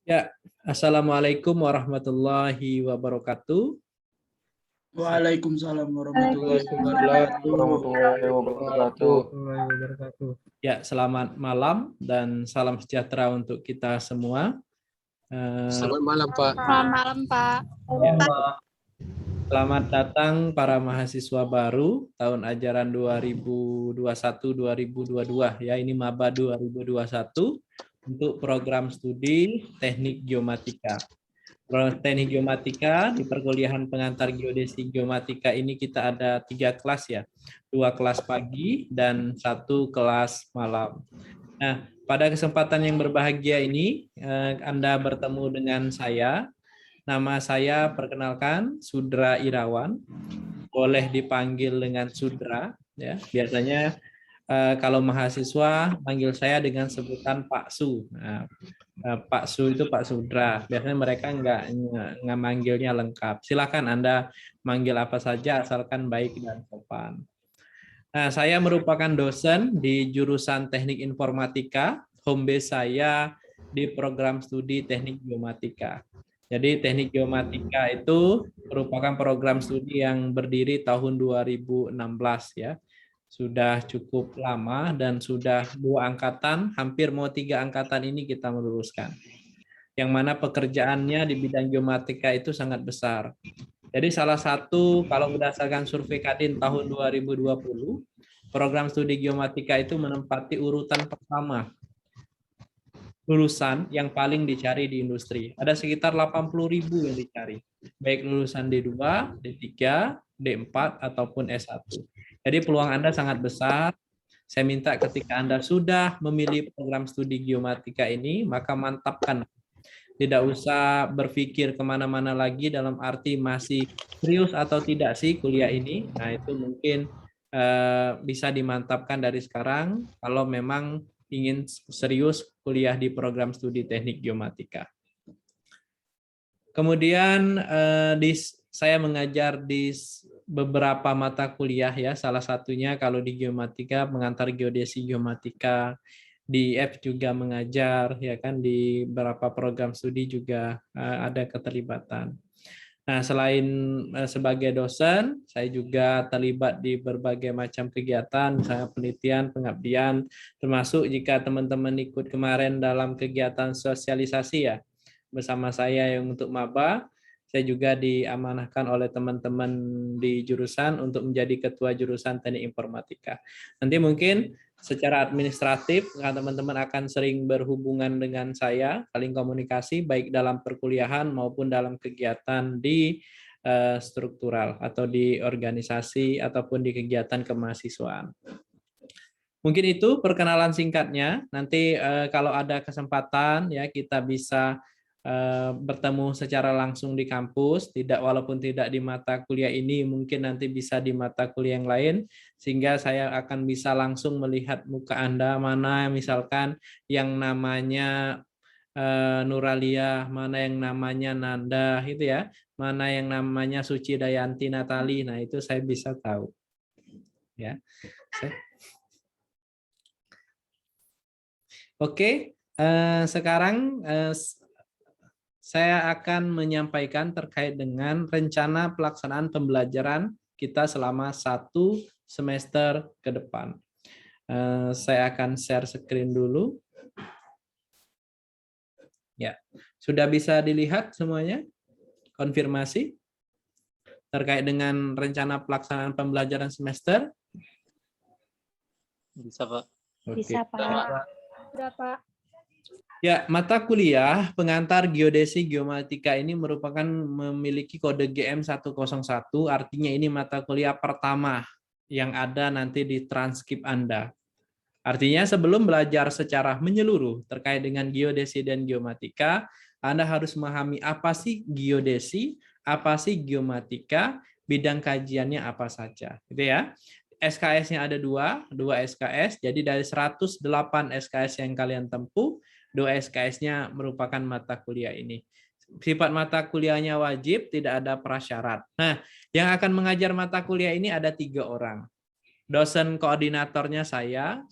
Ya, Assalamualaikum warahmatullahi wabarakatuh. Waalaikumsalam warahmatullahi wabarakatuh. Ya, selamat malam dan salam sejahtera untuk kita semua. Selamat malam, Pak. Selamat malam, Pak. Ya, selamat datang para mahasiswa baru tahun ajaran 2021-2022 ya. Ini maba 2021 untuk program studi Teknik Geomatika. Teknik Geomatika di perkuliahan pengantar geodesi geomatika ini kita ada 3 kelas ya, 2 kelas pagi dan 1 kelas malam. Nah, pada kesempatan yang berbahagia ini Anda bertemu dengan saya. Nama saya perkenalkan Sudra Irawan, boleh dipanggil dengan Sudra ya. Biasanya kalau mahasiswa panggil saya dengan sebutan Pak Su. Nah, Pak Su itu Pak Sudra. Biasanya mereka nggak manggilnya lengkap. Silakan Anda manggil apa saja asalkan baik dan sopan. Nah, saya merupakan dosen di jurusan Teknik Informatika. Home base saya di program studi Teknik Geomatika. Jadi Teknik Geomatika itu merupakan program studi yang berdiri tahun 2016 ya. Sudah cukup lama dan sudah 2 angkatan, hampir mau 3 angkatan ini kita meluluskan. Yang mana pekerjaannya di bidang geomatika itu sangat besar. Jadi salah satu, kalau berdasarkan survei Kadin tahun 2020, program studi geomatika itu menempati urutan pertama lulusan yang paling dicari di industri. Ada sekitar 80.000 yang dicari, baik lulusan D2, D3, D4, ataupun S1. Jadi peluang Anda sangat besar. Saya minta ketika Anda sudah memilih program studi geomatika ini, maka mantapkan. Tidak usah berpikir kemana-mana lagi dalam arti masih serius atau tidak sih kuliah ini. Nah, itu mungkin bisa dimantapkan dari sekarang kalau memang ingin serius kuliah di program studi Teknik Geomatika. Kemudian saya mengajar di beberapa mata kuliah ya, salah satunya kalau di geomatika pengantar geodesi geomatika, di F juga mengajar ya kan, di beberapa program studi juga ada keterlibatan. Nah, selain sebagai dosen, saya juga terlibat di berbagai macam kegiatan, misalnya penelitian, pengabdian, termasuk jika teman-teman ikut kemarin dalam kegiatan sosialisasi ya, bersama saya yang untuk maba, saya juga diamanahkan oleh teman-teman di jurusan untuk menjadi ketua jurusan Teknik Informatika. Nanti mungkin secara administratif teman-teman akan sering berhubungan dengan saya, saling komunikasi baik dalam perkuliahan maupun dalam kegiatan di struktural atau di organisasi ataupun di kegiatan kemahasiswaan. Mungkin itu perkenalan singkatnya. Nanti kalau ada kesempatan ya kita bisa bertemu secara langsung di kampus, walaupun tidak di mata kuliah ini, mungkin nanti bisa di mata kuliah yang lain, sehingga saya akan bisa langsung melihat muka Anda, mana misalkan yang namanya Nuralia, mana yang namanya Nanda, itu ya, mana yang namanya Suci Dayanti Natali, nah itu saya bisa tahu. Ya. Oke, sekarang saya akan menyampaikan terkait dengan rencana pelaksanaan pembelajaran kita selama 1 semester ke depan. Saya akan share screen dulu. Ya, sudah bisa dilihat semuanya? Konfirmasi terkait dengan rencana pelaksanaan pembelajaran semester? Bisa, Pak. Bisa, Pak. Sudah, Pak. Ya, mata kuliah pengantar geodesi geomatika ini merupakan memiliki kode GM 101, artinya ini mata kuliah pertama yang ada nanti di transkrip Anda. Artinya sebelum belajar secara menyeluruh terkait dengan geodesi dan geomatika, Anda harus memahami apa sih geodesi, apa sih geomatika, bidang kajiannya apa saja. Gitu ya. SKS-nya ada 2 SKS, jadi dari 108 SKS yang kalian tempuh, 2 SKS-nya merupakan mata kuliah ini. Sifat mata kuliahnya wajib, tidak ada prasyarat. Nah, yang akan mengajar mata kuliah ini ada 3 orang. Dosen koordinatornya saya,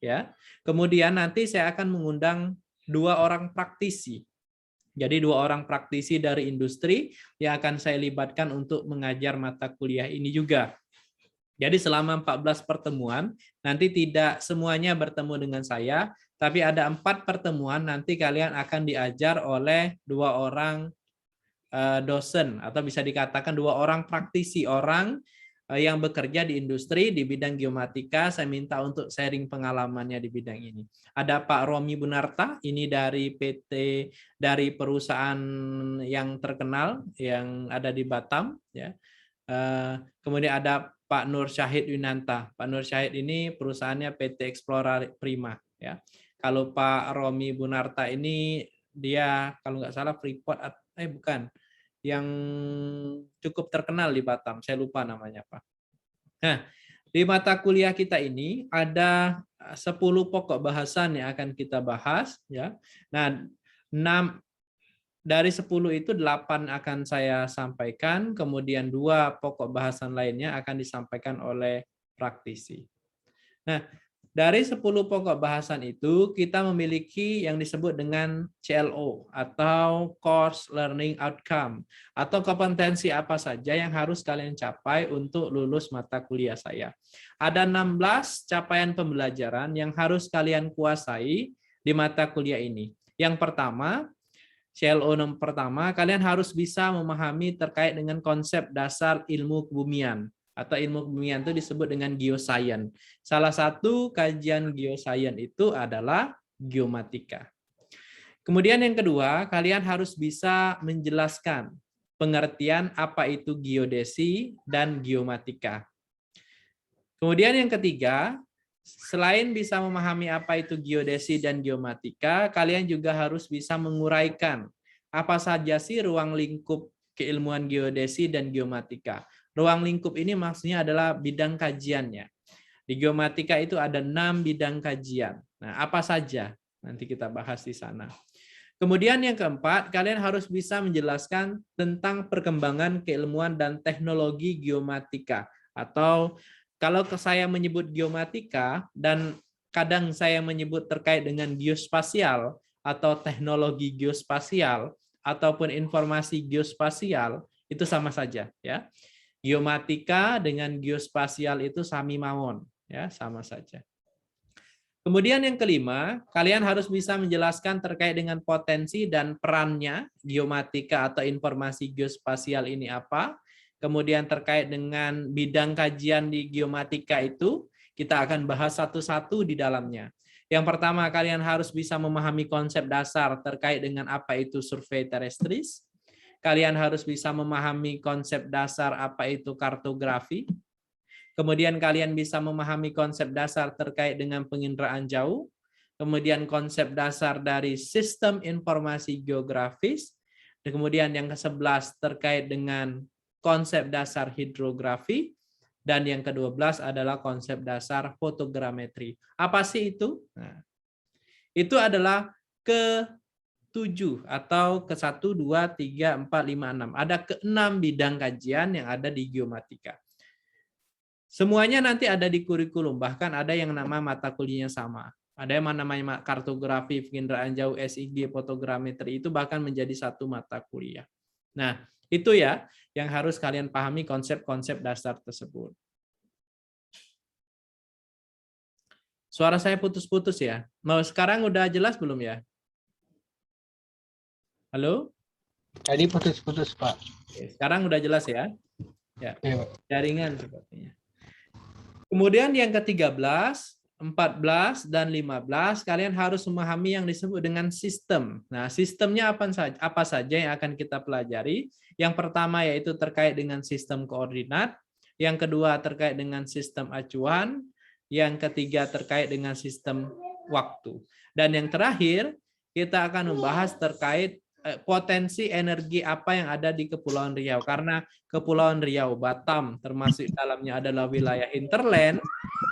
ya. Kemudian nanti saya akan mengundang 2 orang praktisi. Jadi 2 orang praktisi dari industri yang akan saya libatkan untuk mengajar mata kuliah ini juga. Jadi selama 14 pertemuan, nanti tidak semuanya bertemu dengan saya, tapi ada 4 pertemuan nanti kalian akan diajar oleh 2 orang dosen, atau bisa dikatakan 2 orang praktisi, orang yang bekerja di industri di bidang geomatika. Saya minta untuk sharing pengalamannya di bidang ini. Ada Pak Romi Bunarta, ini dari PT, dari perusahaan yang terkenal yang ada di Batam, ya. Kemudian ada Pak Nur Syahid Winanta. Pak Nur Syahid ini perusahaannya PT Explora Prima, ya. Kalau Pak Romi Bunarta ini dia kalau nggak salah Freeport, bukan, yang cukup terkenal di Batam, saya lupa namanya Pak. Nah, di mata kuliah kita ini ada 10 pokok bahasan yang akan kita bahas, ya. Nah, 6 dari 10 itu 8 akan saya sampaikan, kemudian 2 pokok bahasan lainnya akan disampaikan oleh praktisi. Nah, dari 10 pokok bahasan itu, kita memiliki yang disebut dengan CLO, atau Course Learning Outcome, atau kompetensi apa saja yang harus kalian capai untuk lulus mata kuliah saya. Ada 16 capaian pembelajaran yang harus kalian kuasai di mata kuliah ini. Yang pertama, CLO pertama, kalian harus bisa memahami terkait dengan konsep dasar ilmu kebumian, atau ilmu kebumian itu disebut dengan geoscience. Salah satu kajian geoscience itu adalah geomatika. Kemudian yang kedua, kalian harus bisa menjelaskan pengertian apa itu geodesi dan geomatika. Kemudian yang ketiga, selain bisa memahami apa itu geodesi dan geomatika, kalian juga harus bisa menguraikan apa saja sih ruang lingkup keilmuan geodesi dan geomatika. Ruang lingkup ini maksudnya adalah bidang kajiannya. Di geomatika itu ada 6 bidang kajian. Nah, apa saja? Nanti kita bahas di sana. Kemudian yang keempat, kalian harus bisa menjelaskan tentang perkembangan keilmuan dan teknologi geomatika. Atau kalau saya menyebut geomatika dan kadang saya menyebut terkait dengan geospasial atau teknologi geospasial ataupun informasi geospasial, itu sama saja, ya. Geomatika dengan geospasial itu sami mawon, ya, sama saja. Kemudian yang kelima, kalian harus bisa menjelaskan terkait dengan potensi dan perannya geomatika atau informasi geospasial ini apa. Kemudian terkait dengan bidang kajian di geomatika itu, kita akan bahas satu-satu di dalamnya. Yang pertama, kalian harus bisa memahami konsep dasar terkait dengan apa itu survei terestris. Kalian harus bisa memahami konsep dasar apa itu kartografi. Kemudian kalian bisa memahami konsep dasar terkait dengan penginderaan jauh. Kemudian konsep dasar dari sistem informasi geografis. Dan kemudian yang ke-11 terkait dengan konsep dasar hidrografi. Dan yang ke-12 adalah konsep dasar fotogrametri. Apa sih itu? Nah, itu adalah ke-7 atau ke-1, 2, 3, 4, 5, 6. Ada ke-6 bidang kajian yang ada di geomatika. Semuanya nanti ada di kurikulum, bahkan ada yang nama mata kuliahnya sama. Ada yang namanya kartografi, penginderaan jauh, SIG, fotogrametri, itu bahkan menjadi satu mata kuliah. Nah, itu ya yang harus kalian pahami konsep-konsep dasar tersebut. Suara saya putus-putus ya. Mau sekarang udah jelas belum ya? Halo? Tadi putus-putus, Pak. Oke, sekarang udah jelas ya? Ya, Iya. jaringan sepertinya. Kemudian yang ke-13, 14, dan 15, kalian harus memahami yang disebut dengan sistem. Nah, sistemnya apa saja yang akan kita pelajari? Yang pertama yaitu terkait dengan sistem koordinat, yang kedua terkait dengan sistem acuan, yang ketiga terkait dengan sistem waktu. Dan yang terakhir, kita akan membahas terkait potensi energi apa yang ada di Kepulauan Riau. Karena Kepulauan Riau, Batam, termasuk dalamnya adalah wilayah hinterland,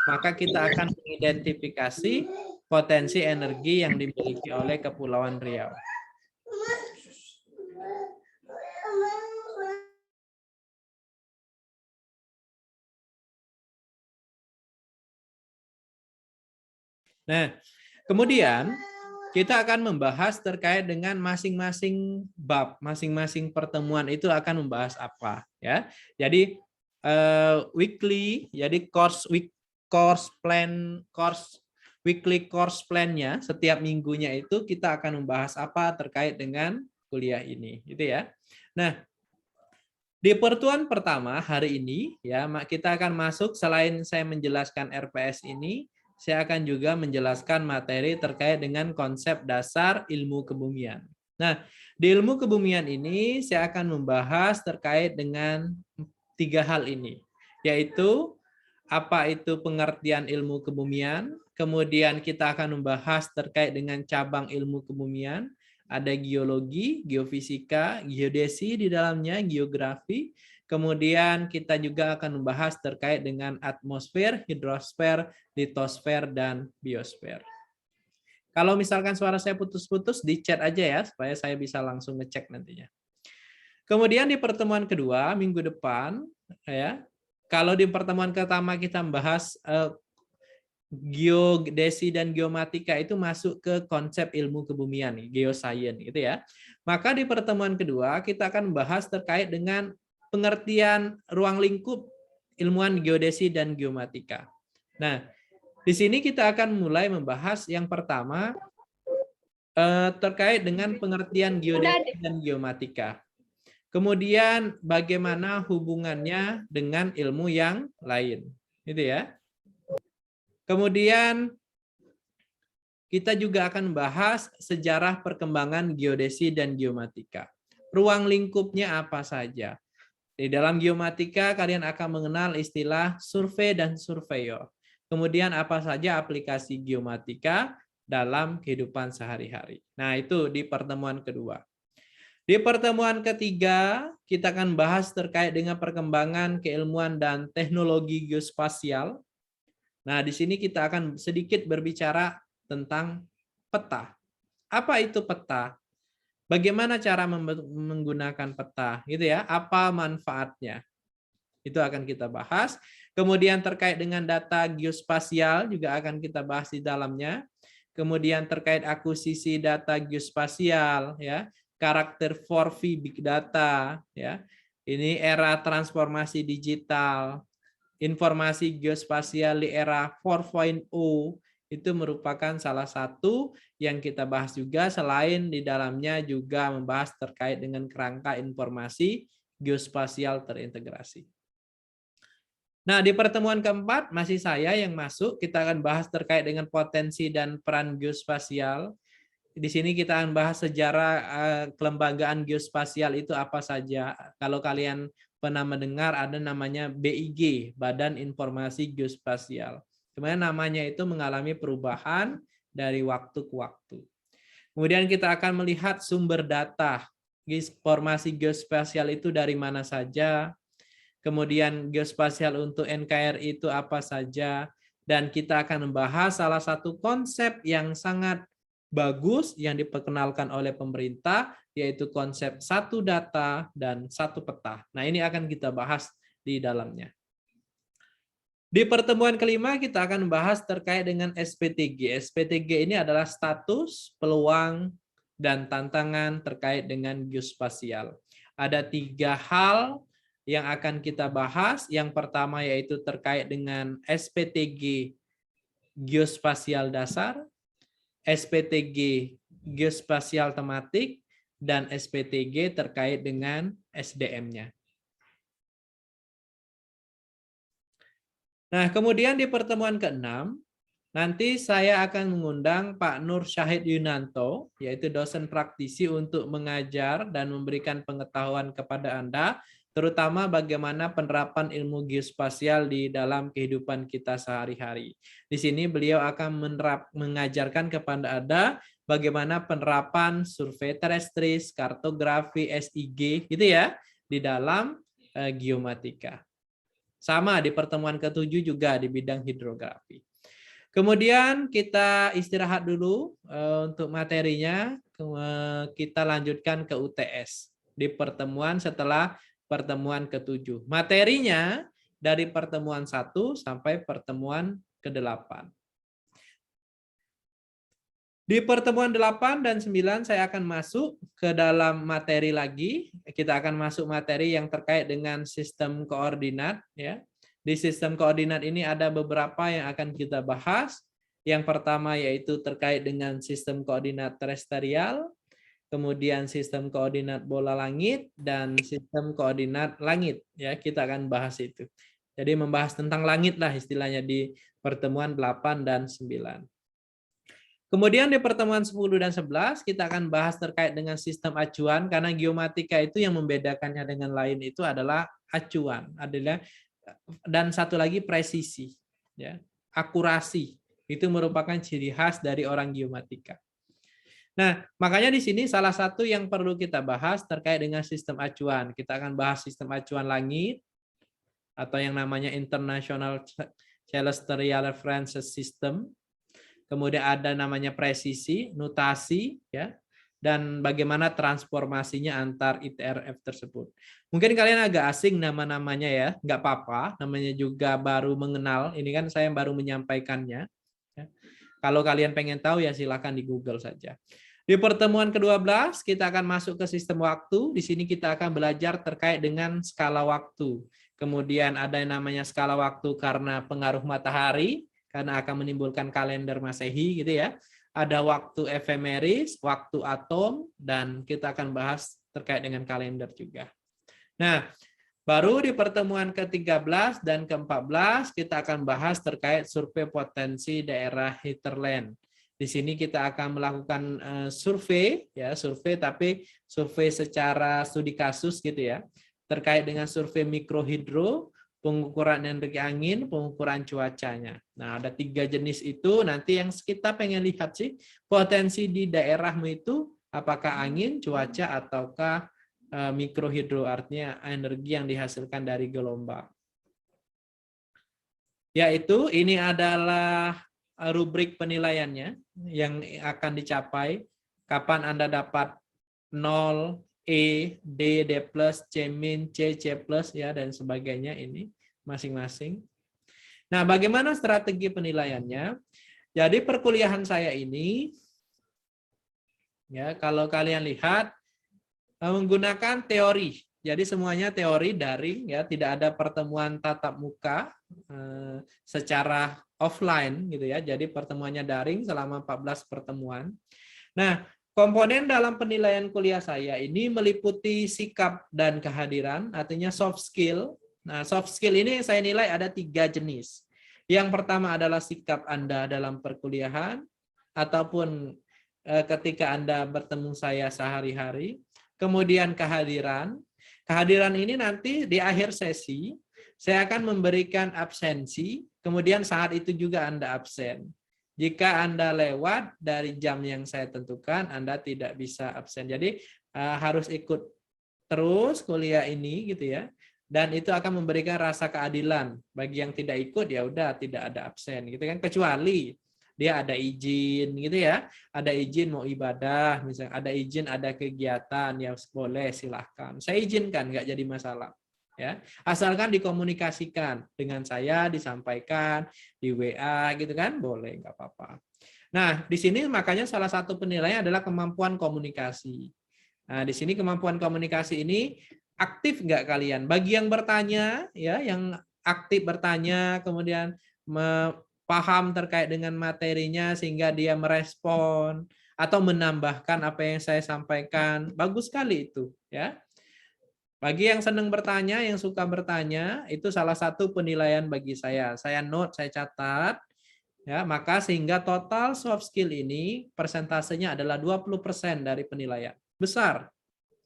maka kita akan mengidentifikasi potensi energi yang dimiliki oleh Kepulauan Riau. Nah, kemudian kita akan membahas terkait dengan masing-masing bab, masing-masing pertemuan itu akan membahas apa, ya. Jadi weekly, jadi weekly course plan-nya setiap minggunya itu kita akan membahas apa terkait dengan kuliah ini, gitu ya. Nah, di pertemuan pertama hari ini ya kita akan masuk, selain saya menjelaskan RPS ini, saya akan juga menjelaskan materi terkait dengan konsep dasar ilmu kebumian. Nah, di ilmu kebumian ini saya akan membahas terkait dengan 3 hal ini, yaitu apa itu pengertian ilmu kebumian, kemudian kita akan membahas terkait dengan cabang ilmu kebumian, ada geologi, geofisika, geodesi di dalamnya, geografi. Kemudian kita juga akan membahas terkait dengan atmosfer, hidrosfer, litosfer, dan biosfer. Kalau misalkan suara saya putus-putus, di chat aja ya, supaya saya bisa langsung ngecek nantinya. Kemudian di pertemuan kedua, minggu depan, ya, kalau di pertemuan pertama kita membahas geodesi dan geomatika itu masuk ke konsep ilmu kebumian, geoscience gitu ya. Maka di pertemuan kedua kita akan membahas terkait dengan pengertian ruang lingkup ilmuwan geodesi dan geomatika. Nah, di sini kita akan mulai membahas yang pertama terkait dengan pengertian geodesi dan geomatika. Kemudian bagaimana hubungannya dengan ilmu yang lain, gitu ya. Kemudian kita juga akan bahas sejarah perkembangan geodesi dan geomatika. Ruang lingkupnya apa saja? Di dalam geomatika kalian akan mengenal istilah survei dan surveyor. Kemudian apa saja aplikasi geomatika dalam kehidupan sehari-hari. Nah, itu di pertemuan kedua. Di pertemuan ketiga, kita akan bahas terkait dengan perkembangan keilmuan dan teknologi geospasial. Nah, di sini kita akan sedikit berbicara tentang peta. Apa itu peta? Bagaimana cara menggunakan peta, gitu ya? Apa manfaatnya? Itu akan kita bahas. Kemudian terkait dengan data geospasial juga akan kita bahas di dalamnya. Kemudian terkait akuisisi data geospasial, ya, karakter 4V big data, ya. Ini era transformasi digital, informasi geospasial di era 4.0 itu merupakan salah satu yang kita bahas juga, selain di dalamnya juga membahas terkait dengan kerangka informasi geospasial terintegrasi. Nah, di pertemuan keempat masih saya yang masuk, kita akan bahas terkait dengan potensi dan peran geospasial. Di sini kita akan bahas sejarah kelembagaan geospasial itu apa saja. Kalau kalian pernah mendengar ada namanya BIG, Badan Informasi Geospasial. Kemudian namanya itu mengalami perubahan dari waktu ke waktu. Kemudian kita akan melihat sumber data. Informasi geospasial itu dari mana saja. Kemudian geospasial untuk NKRI itu apa saja. Dan kita akan membahas salah satu konsep yang sangat bagus yang diperkenalkan oleh pemerintah, yaitu konsep satu data dan satu peta. Nah, ini akan kita bahas di dalamnya. Di pertemuan kelima kita akan membahas terkait dengan SPTG. SPTG ini adalah status, peluang, dan tantangan terkait dengan geospasial. Ada 3 hal yang akan kita bahas. Yang pertama yaitu terkait dengan SPTG geospasial dasar, SPTG geospasial tematik, dan SPTG terkait dengan SDM-nya. Nah, kemudian di pertemuan ke-6, nanti saya akan mengundang Pak Nur Syahid Yunanto, yaitu dosen praktisi untuk mengajar dan memberikan pengetahuan kepada Anda, terutama bagaimana penerapan ilmu geospasial di dalam kehidupan kita sehari-hari. Di sini beliau akan mengajarkan kepada Anda bagaimana penerapan survei terestris, kartografi, SIG, gitu ya, di dalam geomatika. Sama di pertemuan ke-7 juga di bidang hidrografi. Kemudian kita istirahat dulu untuk materinya, kita lanjutkan ke UTS di pertemuan setelah pertemuan ke-7. Materinya dari pertemuan 1 sampai pertemuan ke-8. Di pertemuan 8 dan 9 saya akan masuk ke dalam materi lagi. Kita akan masuk materi yang terkait dengan sistem koordinat ya. Di sistem koordinat ini ada beberapa yang akan kita bahas. Yang pertama yaitu terkait dengan sistem koordinat terestrial, kemudian sistem koordinat bola langit dan sistem koordinat langit ya. Kita akan bahas itu. Jadi membahas tentang langit lah istilahnya di pertemuan 8 dan 9. Kemudian di pertemuan 10 dan 11 kita akan bahas terkait dengan sistem acuan karena geomatika itu yang membedakannya dengan lain itu adalah acuan, dan satu lagi presisi ya. Akurasi itu merupakan ciri khas dari orang geomatika. Nah, makanya di sini salah satu yang perlu kita bahas terkait dengan sistem acuan. Kita akan bahas sistem acuan langit atau yang namanya International Celestial Reference System. Kemudian ada namanya presisi, notasi, ya, dan bagaimana transformasinya antar ITRF tersebut. Mungkin kalian agak asing nama-namanya ya, nggak apa-apa, namanya juga baru mengenal, ini kan saya baru menyampaikannya. Ya. Kalau kalian pengen tahu ya silakan di Google saja. Di pertemuan ke-12 kita akan masuk ke sistem waktu, di sini kita akan belajar terkait dengan skala waktu. Kemudian ada yang namanya skala waktu karena pengaruh matahari, karena akan menimbulkan kalender Masehi gitu ya. Ada waktu efemeris, waktu atom, dan kita akan bahas terkait dengan kalender juga. Nah, baru di pertemuan ke-13 dan ke-14 kita akan bahas terkait survei potensi daerah hinterland. Di sini kita akan melakukan survei ya, survei tapi survei secara studi kasus gitu ya. Terkait dengan survei mikrohidro, pengukuran energi angin, pengukuran cuacanya. Nah, ada 3 jenis itu. Nanti yang kita pengen lihat sih, potensi di daerahmu itu apakah angin, cuaca, ataukah mikrohidro, artinya energi yang dihasilkan dari gelombang. Yaitu ini adalah rubrik penilaiannya yang akan dicapai. Kapan Anda dapat 0, E, D, D+, C min, C plus ya dan sebagainya ini masing-masing. Nah, bagaimana strategi penilaiannya? Jadi perkuliahan saya ini ya kalau kalian lihat menggunakan teori. Jadi semuanya teori daring ya, tidak ada pertemuan tatap muka secara offline gitu ya. Jadi pertemuannya daring selama 14 pertemuan. Nah, komponen dalam penilaian kuliah saya ini meliputi sikap dan kehadiran, artinya soft skill. Nah, soft skill ini saya nilai ada 3 jenis. Yang pertama adalah sikap Anda dalam perkuliahan, ataupun ketika Anda bertemu saya sehari-hari. Kemudian kehadiran. Kehadiran ini nanti di akhir sesi, saya akan memberikan absensi, kemudian saat itu juga Anda absen. Jika Anda lewat dari jam yang saya tentukan, Anda tidak bisa absen. Jadi harus ikut terus kuliah ini gitu ya. Dan itu akan memberikan rasa keadilan. Bagi yang tidak ikut ya udah tidak ada absen gitu kan, kecuali dia ada izin gitu ya. Ada izin mau ibadah, misalnya ada izin ada kegiatan ya boleh silahkan. Saya izinkan nggak jadi masalah. Ya, asalkan dikomunikasikan dengan saya, disampaikan di WA gitu kan, boleh nggak apa-apa. Nah, di sini makanya salah satu penilaian adalah kemampuan komunikasi. Nah, di sini kemampuan komunikasi ini aktif nggak kalian? Bagi yang bertanya, ya, yang aktif bertanya, kemudian paham terkait dengan materinya sehingga dia merespon atau menambahkan apa yang saya sampaikan, bagus sekali itu, ya. Bagi yang senang bertanya, yang suka bertanya, itu salah satu penilaian bagi saya. Saya note, saya catat, ya, maka sehingga total soft skill ini persentasenya adalah 20% dari penilaian. Besar.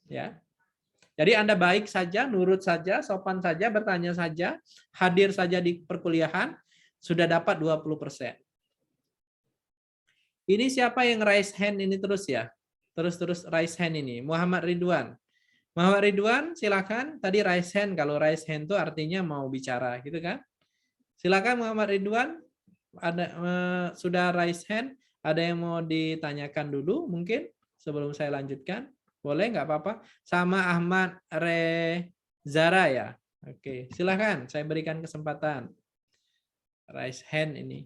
Ya. Jadi Anda baik saja, nurut saja, sopan saja, bertanya saja, hadir saja di perkuliahan, sudah dapat 20%. Ini siapa yang raise hand ini terus ya? Terus raise hand ini. Muhammad Ridwan. Muhammad Ridwan, silakan. Tadi raise hand. Kalau raise hand itu artinya mau bicara, gitu kan? Silakan Muhammad Ridwan. Ada sudah raise hand. Ada yang mau ditanyakan dulu mungkin sebelum saya lanjutkan? Boleh nggak apa-apa? Sama Ahmad Rezara ya. Oke, silakan. Saya berikan kesempatan. Raise hand ini.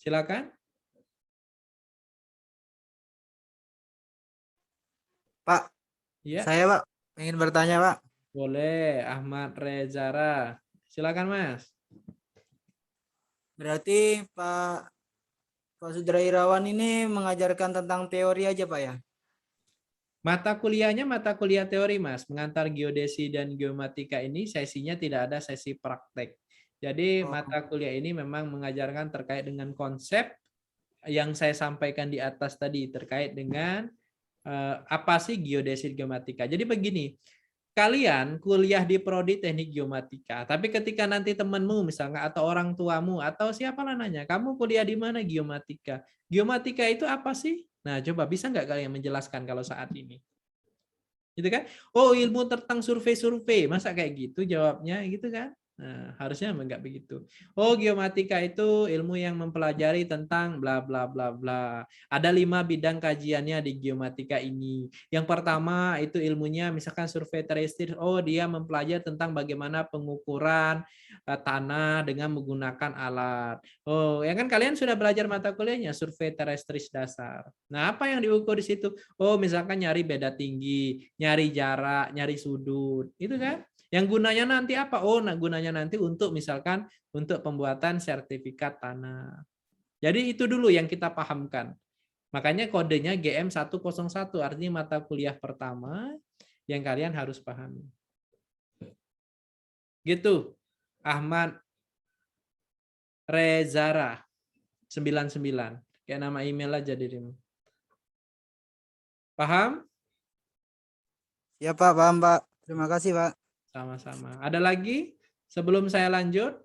Silakan. Pak, Ya, saya Pak ingin bertanya Pak. boleh. Ahmad Rezara. Silakan, Mas. Berarti Pak Sudra Irawan ini mengajarkan tentang teori aja Pak ya? Mata kuliahnya mata kuliah teori, Mas. Mengantar geodesi dan geomatika ini sesinya tidak ada sesi praktek. Jadi Oh, mata kuliah ini memang mengajarkan terkait dengan konsep yang saya sampaikan di atas tadi terkait dengan apa sih geodesi geomatika. Jadi begini, kalian kuliah di prodi teknik geomatika, tapi ketika nanti temanmu misalnya atau orang tuamu atau siapa lah nanya, kamu kuliah di mana geomatika? Geomatika itu apa sih? Nah, coba bisa nggak kalian menjelaskan kalau saat ini? Gitu kan? Oh, ilmu tentang survei-survei. Masa kayak gitu jawabnya gitu kan? Nah, harusnya enggak begitu. Oh, geomatika itu ilmu yang mempelajari tentang bla bla bla bla. Ada 5 bidang kajiannya di geomatika ini. Yang pertama itu ilmunya misalkan survei terestris. Oh, dia mempelajari tentang bagaimana pengukuran tanah dengan menggunakan alat. Oh, ya kan kalian sudah belajar mata kuliahnya survei terestris dasar. Nah, apa yang diukur di situ? Oh, misalkan nyari beda tinggi, nyari jarak, nyari sudut. Itu kan? Yang gunanya nanti apa? Oh, nah gunanya nanti untuk misalkan untuk pembuatan sertifikat tanah. Jadi itu dulu yang kita pahamkan. Makanya kodenya GM101, artinya mata kuliah pertama yang kalian harus pahami. Gitu. Ahmad Rezara 99. Kayak nama email aja dirimu. Paham? ya Pak, paham Pak. Terima kasih Pak. Sama-sama. Ada lagi sebelum saya lanjut?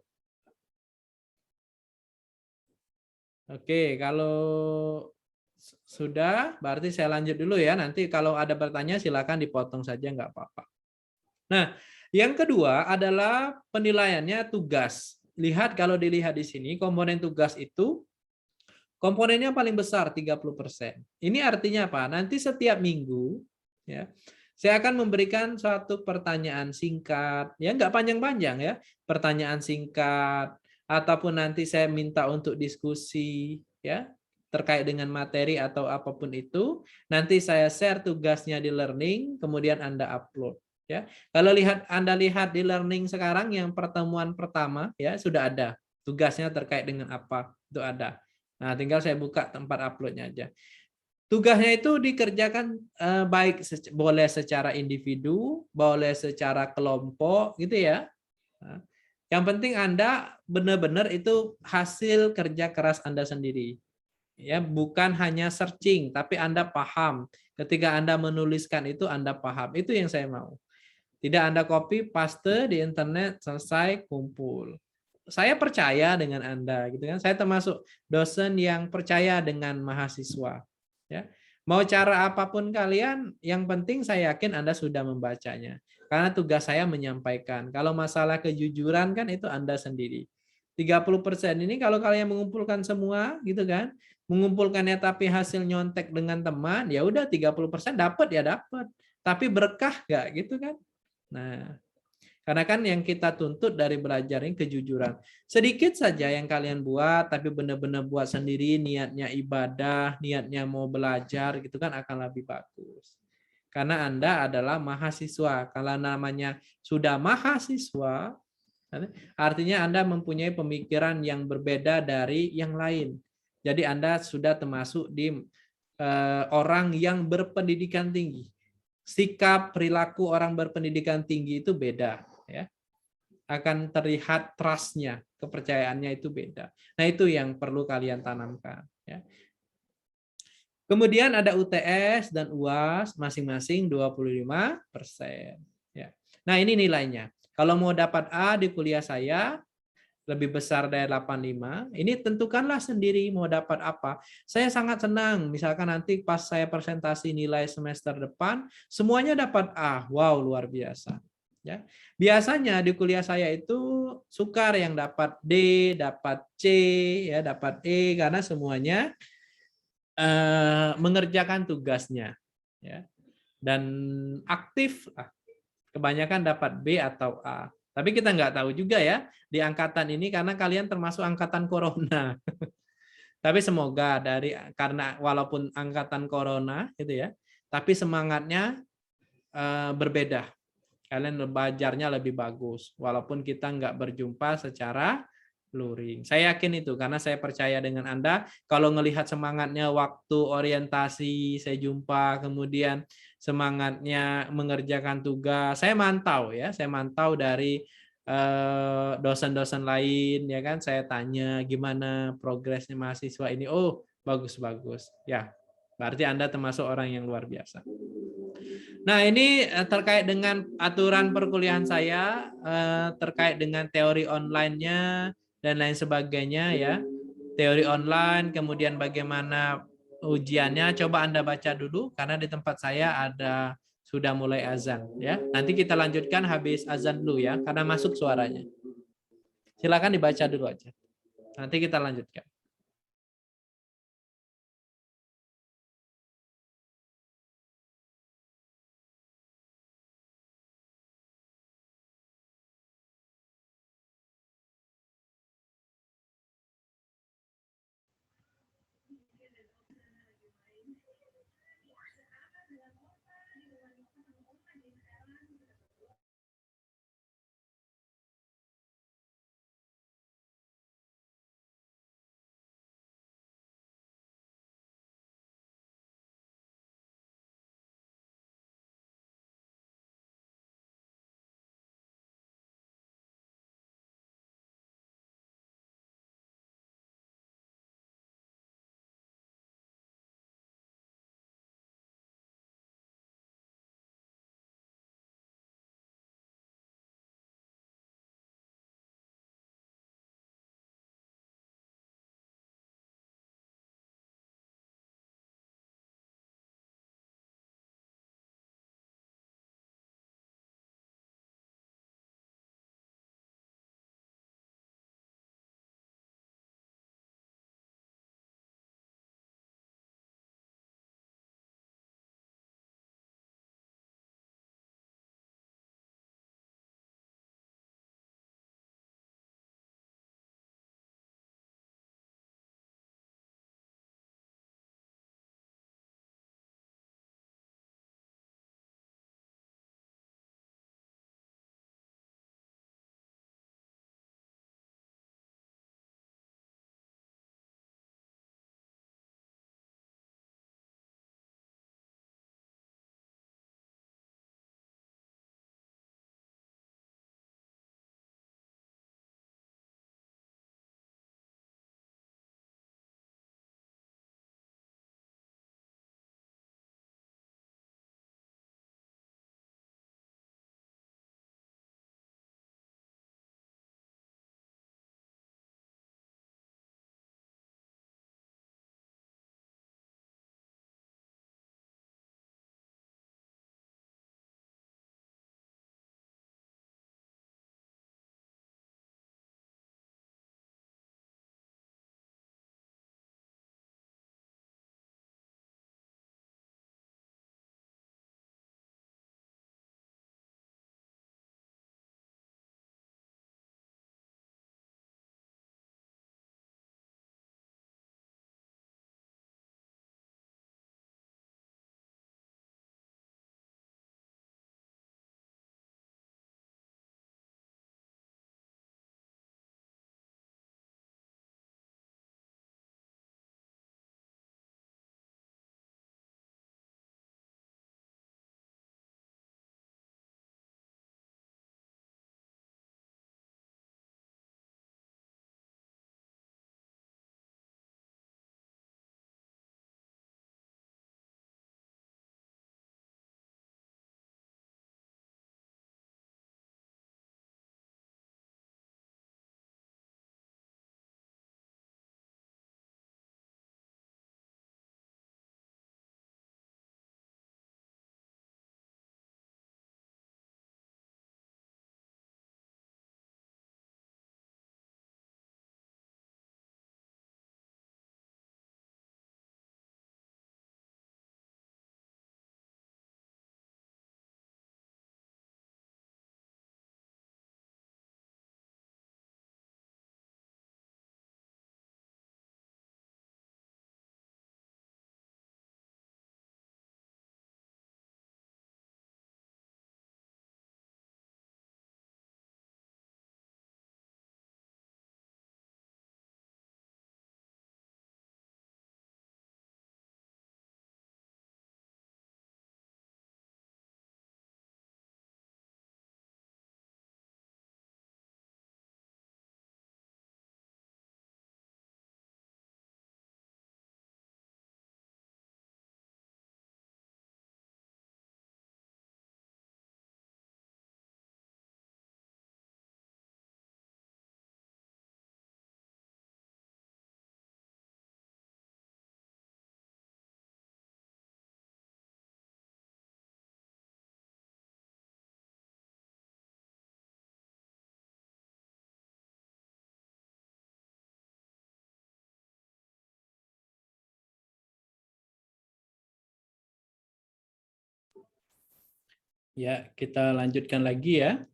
Oke, kalau sudah, berarti saya lanjut dulu ya. Nanti kalau ada bertanya silakan dipotong saja, nggak apa-apa. Nah, yang kedua adalah penilaiannya tugas. Lihat kalau dilihat di sini, komponen tugas itu komponennya paling besar 30%. Ini artinya apa? Nanti setiap minggu ya, saya akan memberikan suatu pertanyaan singkat, ya nggak panjang-panjang ya, pertanyaan singkat, ataupun nanti saya minta untuk diskusi ya terkait dengan materi atau apapun itu. Nanti saya share tugasnya di learning, kemudian Anda upload. Ya, kalau Anda lihat di learning sekarang yang pertemuan pertama ya sudah ada tugasnya terkait dengan apa itu ada. Nah, tinggal saya buka tempat uploadnya aja. Tugasnya itu dikerjakan baik boleh secara individu, boleh secara kelompok, gitu ya. Nah, yang penting Anda benar-benar itu hasil kerja keras Anda sendiri. Ya, bukan hanya searching, tapi Anda paham. Ketika Anda menuliskan itu Anda paham. Itu yang saya mau. Tidak Anda copy paste di internet selesai kumpul. Saya percaya dengan Anda gitu kan. Saya termasuk dosen yang percaya dengan mahasiswa. Ya. Mau cara apapun kalian, yang penting saya yakin Anda sudah membacanya. Karena tugas saya menyampaikan. Kalau masalah kejujuran kan itu Anda sendiri. 30% ini kalau kalian mengumpulkan semua gitu kan, mengumpulkannya tapi hasil nyontek dengan teman, ya udah 30% dapat ya dapat. Tapi berkah nggak gitu kan? Nah, karena kan yang kita tuntut dari belajar ini kejujuran. Sedikit saja yang kalian buat, tapi benar-benar buat sendiri, niatnya ibadah, niatnya mau belajar, gitu kan akan lebih bagus. Karena Anda adalah mahasiswa. Kalau namanya sudah mahasiswa, artinya Anda mempunyai pemikiran yang berbeda dari yang lain. Jadi Anda sudah termasuk di orang yang berpendidikan tinggi. Sikap perilaku orang berpendidikan tinggi itu beda ya, akan terlihat trust-nya, kepercayaannya itu beda. Nah, itu yang perlu kalian tanamkan ya. Kemudian ada UTS dan UAS masing-masing 25% ya. Nah, ini nilainya. Kalau mau dapat A di kuliah saya lebih besar dari 85, ini tentukanlah sendiri mau dapat apa. Saya sangat senang, misalkan nanti pas saya presentasi nilai semester depan, semuanya dapat A. Wow, luar biasa. Ya. Biasanya di kuliah saya itu sukar yang dapat D, dapat C, ya, dapat E, karena semuanya mengerjakan tugasnya. Ya. Dan aktif, kebanyakan dapat B atau A. Tapi kita nggak tahu juga ya di angkatan ini karena kalian termasuk angkatan corona. Tapi semoga karena walaupun angkatan corona gitu ya, tapi semangatnya berbeda. Kalian belajarnya lebih bagus, walaupun kita nggak berjumpa secara luring. Saya yakin itu, karena saya percaya dengan Anda, kalau ngelihat semangatnya waktu orientasi, saya jumpa, kemudian semangatnya mengerjakan tugas, saya mantau dari dosen-dosen lain, ya kan, saya tanya gimana progresnya mahasiswa ini, oh bagus-bagus, ya, berarti Anda termasuk orang yang luar biasa. Nah, ini terkait dengan aturan perkuliahan saya, terkait dengan teori online-nya dan lain sebagainya ya. Teori online, kemudian bagaimana ujiannya, coba Anda baca dulu karena di tempat saya sudah mulai azan ya. Nanti kita lanjutkan habis azan dulu ya, karena masuk suaranya. Silakan dibaca dulu aja. Nanti kita lanjutkan. Ya, kita lanjutkan lagi ya.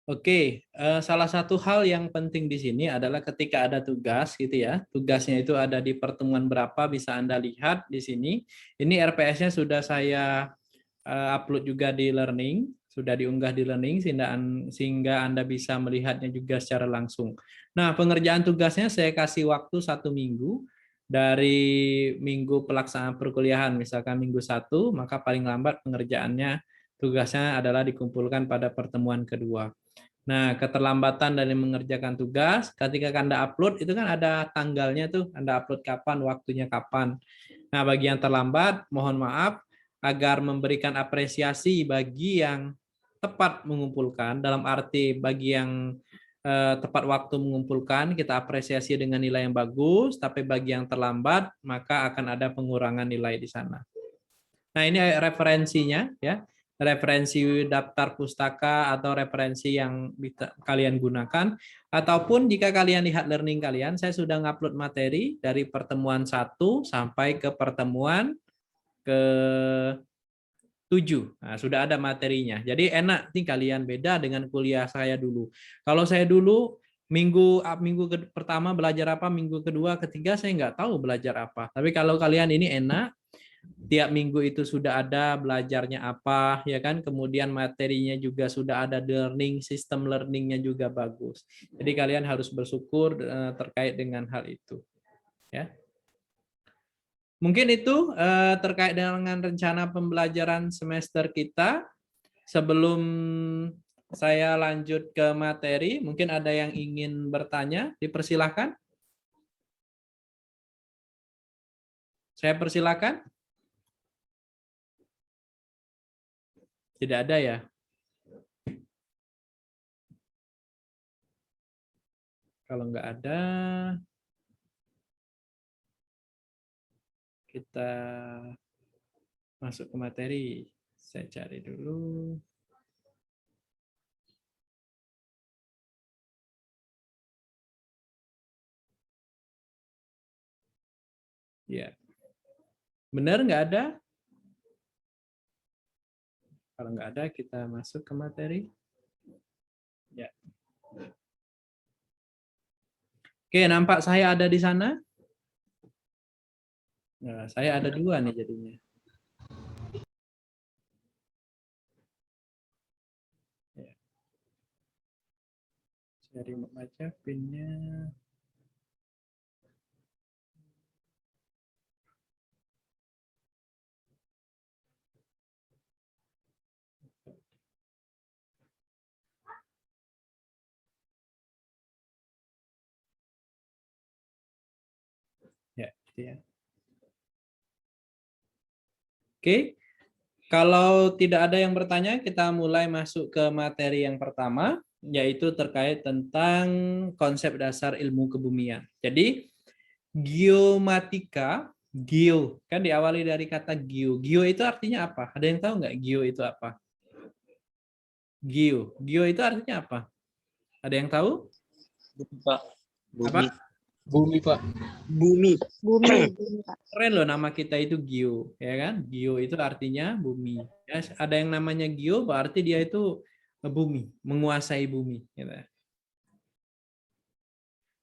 Oke, salah satu hal yang penting di sini adalah ketika ada tugas gitu ya. Tugasnya itu ada di pertemuan berapa bisa Anda lihat di sini. Ini RPS-nya sudah saya upload juga di Learning, sudah diunggah di Learning sehingga Anda bisa melihatnya juga secara langsung. Nah, pengerjaan tugasnya saya kasih waktu 1 minggu dari minggu pelaksanaan perkuliahan, misalkan minggu 1, maka paling lambat pengerjaannya tugasnya adalah dikumpulkan pada pertemuan kedua. Nah, keterlambatan dari mengerjakan tugas, ketika Anda upload, itu kan ada tanggalnya tuh, Anda upload kapan, waktunya kapan. Nah, bagi yang terlambat, mohon maaf, agar memberikan apresiasi bagi yang tepat mengumpulkan, dalam arti bagi yang tepat waktu mengumpulkan, kita apresiasi dengan nilai yang bagus, tapi bagi yang terlambat, maka akan ada pengurangan nilai di sana. Nah, ini referensinya ya. Referensi daftar pustaka atau referensi yang kalian gunakan. Ataupun jika kalian lihat learning kalian, saya sudah ngupload materi dari pertemuan 1 sampai ke pertemuan ke-7. Nah, sudah ada materinya. Jadi enak nih kalian, beda dengan kuliah saya dulu. Kalau saya dulu minggu pertama belajar apa, minggu kedua, ketiga saya nggak tahu belajar apa. Tapi kalau kalian ini enak, tiap minggu itu sudah ada belajarnya apa, ya kan? Kemudian materinya juga sudah ada, learning, sistem learningnya juga bagus. Jadi kalian harus bersyukur terkait dengan hal itu. Ya. Mungkin itu terkait dengan rencana pembelajaran semester kita. Sebelum saya lanjut ke materi, mungkin ada yang ingin bertanya, dipersilahkan. Saya persilakan. Tidak ada ya? Kalau nggak ada, kita masuk ke materi. Saya cari dulu. Ya. Benar nggak ada? Kalau nggak ada, kita masuk ke materi. Ya. Oke, nampak saya ada di sana? Nah, saya ada 2 nih jadinya. Ya. Saya remote baca pinnya. Ya, gitu ya. Oke, kalau tidak ada yang bertanya, kita mulai masuk ke materi yang pertama, yaitu terkait tentang konsep dasar ilmu kebumian. Jadi, geomatika, geo, kan diawali dari kata geo. Geo itu artinya apa? Ada yang tahu nggak geo itu apa? Geo. Geo itu artinya apa? Ada yang tahu? Pak. Apa? Bumi, Pak. Bumi. Bumi, Pak. Keren loh nama kita itu Gio, ya kan? Gio itu artinya bumi. Ya, ada yang namanya Gio, berarti dia itu bumi, menguasai bumi. Gitu.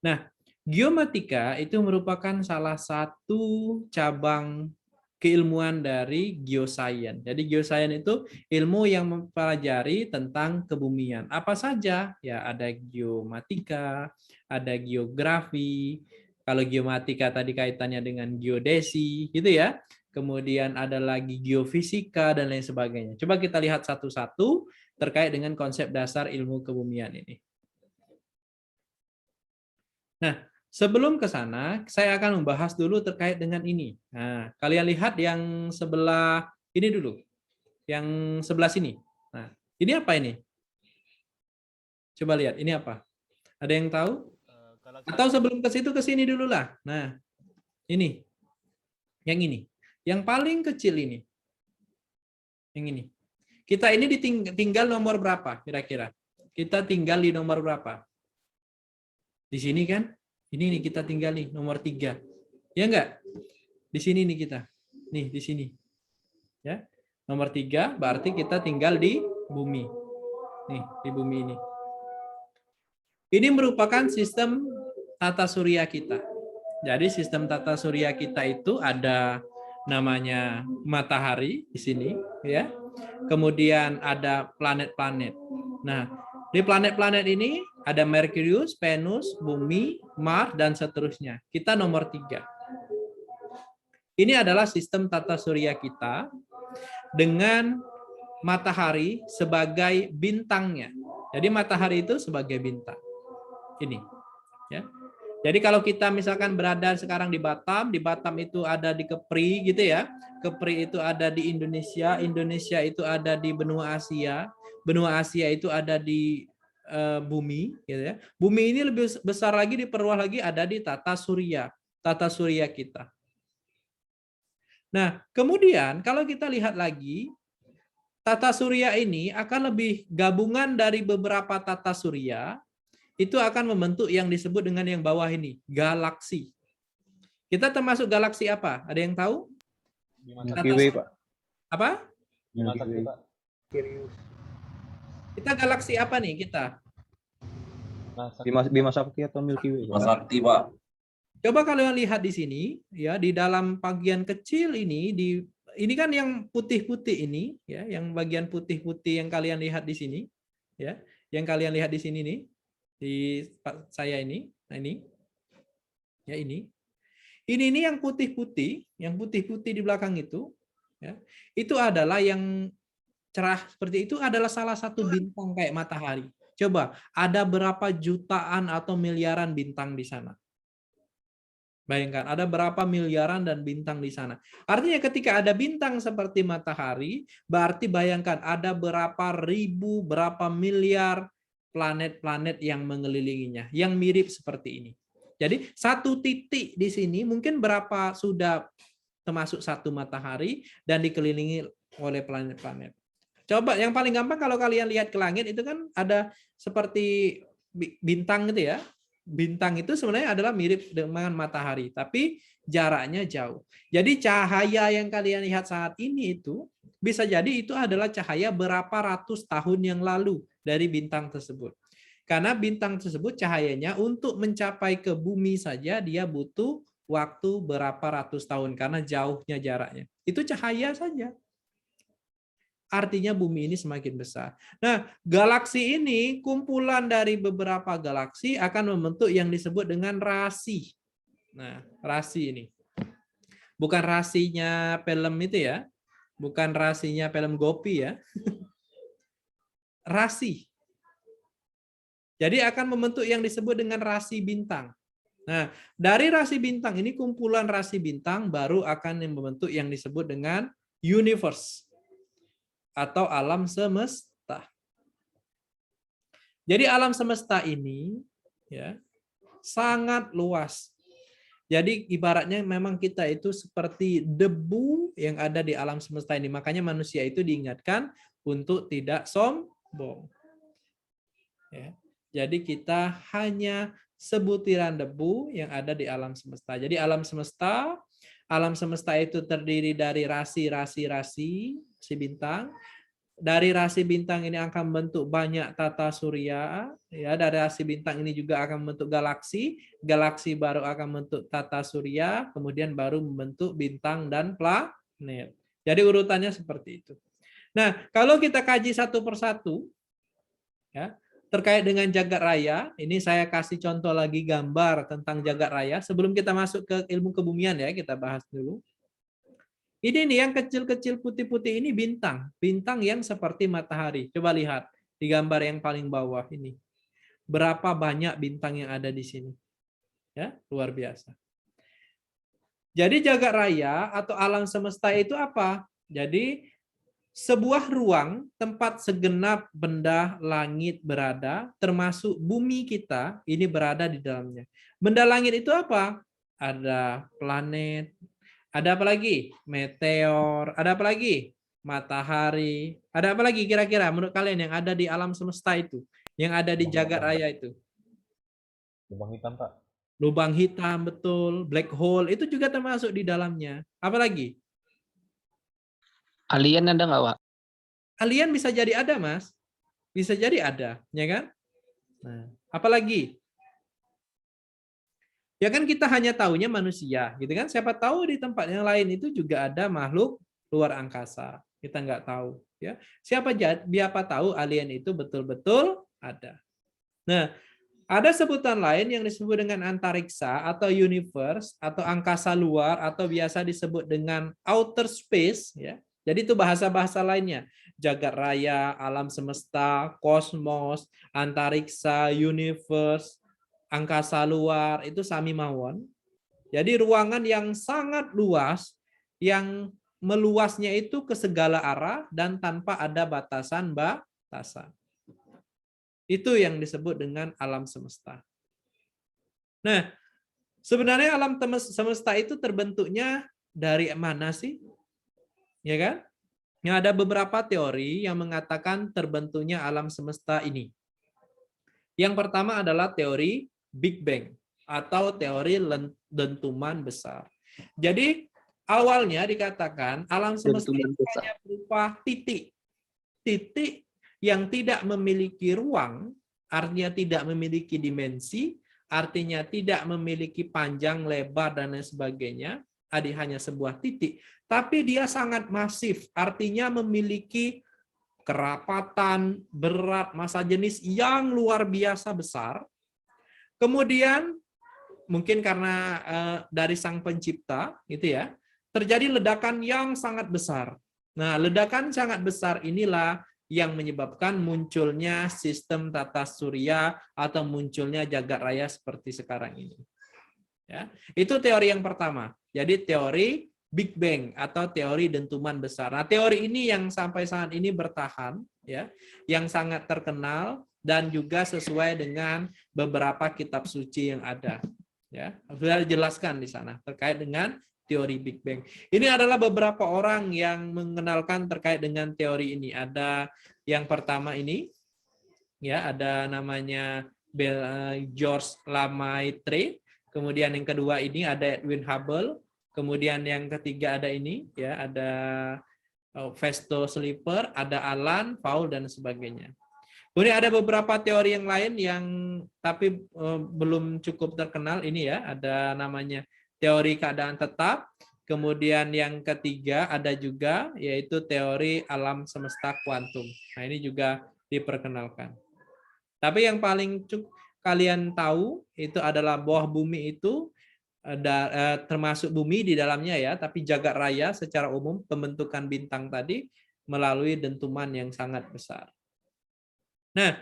Nah, geomatika itu merupakan salah satu cabang keilmuan dari geosains. Jadi geosains itu ilmu yang mempelajari tentang kebumian. Apa saja? Ya, ada geomatika, ada geografi. Kalau geomatika tadi kaitannya dengan geodesi, gitu ya. Kemudian ada lagi geofisika dan lain sebagainya. Coba kita lihat satu-satu terkait dengan konsep dasar ilmu kebumian ini. Nah, sebelum ke sana, saya akan membahas dulu terkait dengan ini. Nah, kalian lihat yang sebelah ini dulu. Yang sebelah sini. Nah, ini apa ini? Coba lihat, ini apa? Ada yang tahu? Atau sebelum ke situ, ke sini dulu lah. Nah, ini. Yang ini. Yang paling kecil ini. Yang ini. Kita ini tinggal nomor berapa kira-kira? Kita tinggal di nomor berapa? Di sini kan? Ini nih kita tinggal nih nomor 3. Ya enggak? Di sini nih kita. Nih di sini. Ya. Nomor 3 berarti kita tinggal di bumi. Nih, di bumi ini. Ini merupakan sistem tata surya kita. Jadi sistem tata surya kita itu ada namanya matahari di sini, ya. Kemudian ada planet-planet. Nah, di planet-planet ini ada Merkurius, Venus, Bumi, Mars, dan seterusnya. Kita nomor 3. Ini adalah sistem tata surya kita dengan matahari sebagai bintangnya. Jadi matahari itu sebagai bintang. Ini, ya. Jadi kalau kita misalkan berada sekarang di Batam itu ada di Kepri gitu ya. Kepri itu ada di Indonesia, Indonesia itu ada di benua Asia itu ada di bumi gitu ya. Bumi ini lebih besar lagi, diperluas lagi, ada di tata surya kita. Nah, kemudian kalau kita lihat lagi, tata surya ini akan lebih gabungan dari beberapa tata surya, itu akan membentuk yang disebut dengan yang bawah ini, galaksi. Kita termasuk galaksi apa? Ada yang tahu? Milky Way, Pak. Apa? Milky Way, Pak. Kita galaksi apa nih kita? Bima Sakti atau Milky Way, Pak? Sakti, Pak. Coba kalian lihat di sini, ya, di dalam bagian kecil ini, ini kan yang putih-putih ini, ya, yang bagian putih-putih yang kalian lihat di sini, ya, yang kalian lihat di sini nih, di saya ini, nah ini, ya ini yang putih-putih, di belakang itu, ya, itu adalah yang cerah seperti itu adalah salah satu bintang kayak matahari. Coba, ada berapa jutaan atau miliaran bintang di sana? Bayangkan, ada berapa miliaran dan bintang di sana. Artinya ketika ada bintang seperti matahari, berarti bayangkan ada berapa ribu, berapa miliar planet-planet yang mengelilinginya, yang mirip seperti ini. Jadi satu titik di sini mungkin berapa sudah termasuk satu matahari dan dikelilingi oleh planet-planet. Coba yang paling gampang kalau kalian lihat ke langit itu kan ada seperti bintang gitu ya. Bintang itu sebenarnya adalah mirip dengan matahari, tapi jaraknya jauh. Jadi cahaya yang kalian lihat saat ini itu bisa jadi itu adalah cahaya berapa ratus tahun yang lalu dari bintang tersebut. Karena bintang tersebut cahayanya untuk mencapai ke bumi saja dia butuh waktu berapa ratus tahun karena jauhnya jaraknya. Itu cahaya saja. Artinya bumi ini semakin besar. Nah, galaksi ini kumpulan dari beberapa galaksi akan membentuk yang disebut dengan rasi. Nah, rasi ini. Bukan rasinya film itu ya. Bukan rasinya film Gopi ya. Rasi. Jadi akan membentuk yang disebut dengan rasi bintang. Nah, dari rasi bintang ini kumpulan rasi bintang baru akan membentuk yang disebut dengan universe atau alam semesta. Jadi alam semesta ini ya sangat luas. Jadi ibaratnya memang kita itu seperti debu yang ada di alam semesta ini. Makanya manusia itu diingatkan untuk tidak sombong. Ya. Jadi kita hanya sebutiran debu yang ada di alam semesta. Jadi alam semesta itu terdiri dari rasi bintang. Dari rasi bintang ini akan membentuk banyak tata surya. Ya, dari rasi bintang ini juga akan membentuk galaksi. Galaksi baru akan membentuk tata surya, kemudian baru membentuk bintang dan planet. Jadi urutannya seperti itu. Nah, kalau kita kaji satu persatu, ya, terkait dengan jagat raya, ini saya kasih contoh lagi gambar tentang jagat raya. Sebelum kita masuk ke ilmu kebumian ya, kita bahas dulu. Ini nih yang kecil-kecil putih-putih ini bintang. Bintang yang seperti matahari. Coba lihat di gambar yang paling bawah ini. Berapa banyak bintang yang ada di sini. Ya, luar biasa. Jadi jagat raya atau alam semesta itu apa? Jadi sebuah ruang tempat segenap benda langit berada, termasuk bumi kita, ini berada di dalamnya. Benda langit itu apa? Ada planet, ada apa lagi? Meteor, ada apa lagi? Matahari, ada apa lagi kira-kira menurut kalian yang ada di alam semesta itu? Yang ada di jagat raya itu? Lubang hitam, Pak. Lubang hitam, betul. Black hole, itu juga termasuk di dalamnya. Apa lagi? Alien ada nggak, Pak? Alien bisa jadi ada, Mas. Bisa jadi ada, ya kan? Nah, apalagi? Ya kan kita hanya tahunya manusia, gitu kan? Siapa tahu di tempat yang lain itu juga ada makhluk luar angkasa. Kita nggak tahu, ya. Siapa tahu alien itu betul-betul ada. Nah, ada sebutan lain yang disebut dengan antariksa atau universe atau angkasa luar atau biasa disebut dengan outer space, ya. Jadi itu bahasa-bahasa lainnya. Jagat raya, alam semesta, kosmos, antariksa, universe, angkasa luar, itu sami mawon. Jadi ruangan yang sangat luas, yang meluasnya itu ke segala arah dan tanpa ada batasan. Itu yang disebut dengan alam semesta. Nah, sebenarnya alam semesta itu terbentuknya dari mana sih? Ya kan? Yang ada beberapa teori yang mengatakan terbentuknya alam semesta ini. Yang pertama adalah teori Big Bang atau teori dentuman besar. Jadi awalnya dikatakan alam semesta itu hanya berupa titik. Titik yang tidak memiliki ruang, artinya tidak memiliki dimensi, artinya tidak memiliki panjang, lebar, dan lain sebagainya, hanya sebuah titik. Tapi dia sangat masif, artinya memiliki kerapatan, berat, massa jenis yang luar biasa besar. Kemudian, mungkin karena dari sang pencipta, gitu ya, terjadi ledakan yang sangat besar. Nah, ledakan sangat besar inilah yang menyebabkan munculnya sistem tata surya atau munculnya jagat raya seperti sekarang ini. Ya, itu teori yang pertama. Jadi teori Big Bang atau teori dentuman besar. Nah, teori ini yang sampai saat ini bertahan, ya, yang sangat terkenal dan juga sesuai dengan beberapa kitab suci yang ada. Ya, sudah dijelaskan di sana terkait dengan teori Big Bang. Ini adalah beberapa orang yang mengenalkan terkait dengan teori ini. Ada yang pertama ini, ya, ada namanya George Lemaitre. Kemudian yang kedua ini ada Edwin Hubble. Kemudian yang ketiga ada ini, ya, ada Festo Slipper, ada Alan, Paul, dan sebagainya. Kemudian ada beberapa teori yang lain yang tapi belum cukup terkenal ini, ya. Ada namanya teori keadaan tetap. Kemudian yang ketiga ada juga yaitu teori alam semesta kuantum. Nah, ini juga diperkenalkan. Tapi yang paling kalian tahu itu adalah bawah bumi itu termasuk bumi di dalamnya, ya, tapi jagat raya secara umum pembentukan bintang tadi melalui dentuman yang sangat besar. Nah,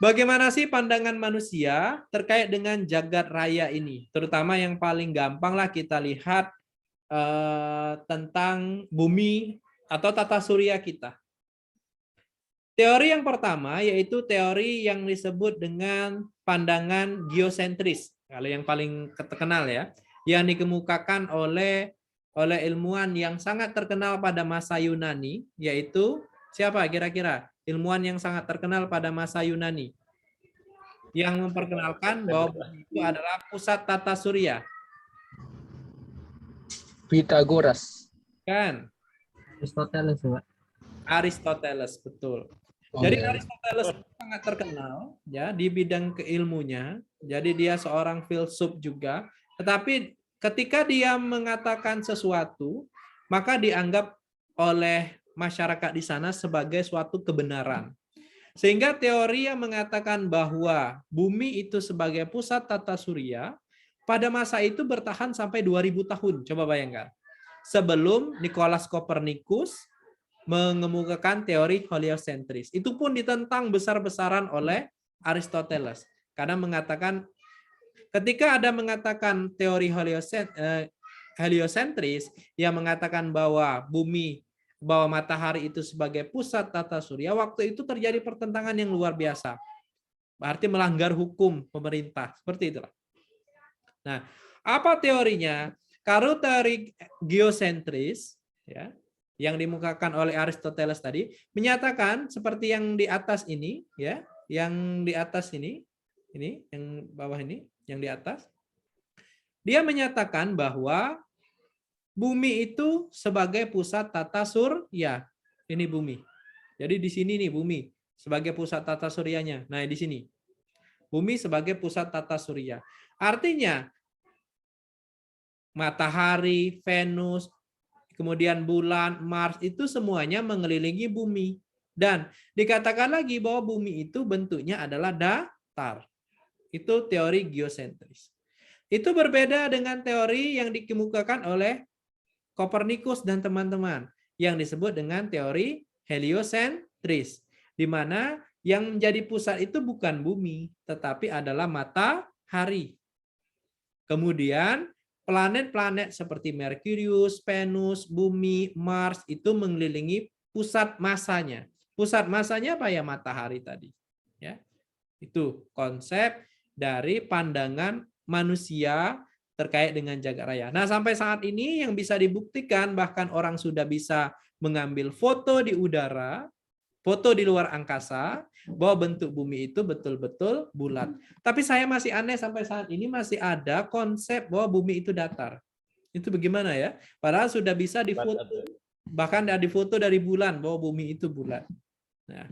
bagaimana sih pandangan manusia terkait dengan jagat raya ini? Terutama yang paling gampang lah kita lihat tentang bumi atau tata surya kita. Teori yang pertama yaitu teori yang disebut dengan pandangan geosentris. Kalau yang paling terkenal, ya, yang dikemukakan oleh ilmuwan yang sangat terkenal pada masa Yunani, yaitu siapa kira-kira? Ilmuwan yang sangat terkenal pada masa Yunani yang memperkenalkan bahwa bumi itu adalah pusat tata surya. Pythagoras. Kan? Aristoteles, Pak. Aristoteles, betul. Jadi Aristoteles sangat terkenal, ya, di bidang keilmunya. Jadi dia seorang filsuf juga. Tetapi ketika dia mengatakan sesuatu, maka dianggap oleh masyarakat di sana sebagai suatu kebenaran. Sehingga teori yang mengatakan bahwa bumi itu sebagai pusat tata surya pada masa itu bertahan sampai 2000 tahun. Coba bayangkan. Sebelum Nikolaus Kopernikus mengemukakan teori heliocentris. Itu pun ditentang besar-besaran oleh Aristoteles. Karena mengatakan, ketika ada mengatakan teori heliocentris, yang mengatakan bahwa matahari itu sebagai pusat tata surya, waktu itu terjadi pertentangan yang luar biasa. Berarti melanggar hukum pemerintah. Seperti itulah. Nah, apa teorinya? Kalau teori geosentris, ya, yang dimukakan oleh Aristoteles tadi menyatakan seperti yang di atas ini, ya, yang di atas ini, yang bawah ini, yang di atas. Dia menyatakan bahwa bumi itu sebagai pusat tata surya. Ini bumi. Jadi di sini nih bumi sebagai pusat tata suryanya. Nah, di sini. Bumi sebagai pusat tata surya. Artinya matahari, Venus, kemudian bulan, Mars itu semuanya mengelilingi bumi. Dan dikatakan lagi bahwa bumi itu bentuknya adalah datar. Itu teori geosentris. Itu berbeda dengan teori yang dikemukakan oleh Kopernikus dan teman-teman yang disebut dengan teori heliosentris, di mana yang menjadi pusat itu bukan bumi, tetapi adalah matahari. Kemudian planet-planet seperti Merkurius, Venus, bumi, Mars itu mengelilingi pusat masanya. Pusat masanya apa ya? Matahari tadi. Ya, itu konsep dari pandangan manusia terkait dengan jagat raya. Nah, sampai saat ini yang bisa dibuktikan, bahkan orang sudah bisa mengambil foto di udara, foto di luar angkasa, bahwa bentuk bumi itu betul-betul bulat. Tapi saya masih aneh sampai saat ini masih ada konsep bahwa bumi itu datar. Itu bagaimana ya? Padahal sudah bisa difoto, bahkan ada difoto dari bulan bahwa bumi itu bulat. Nah,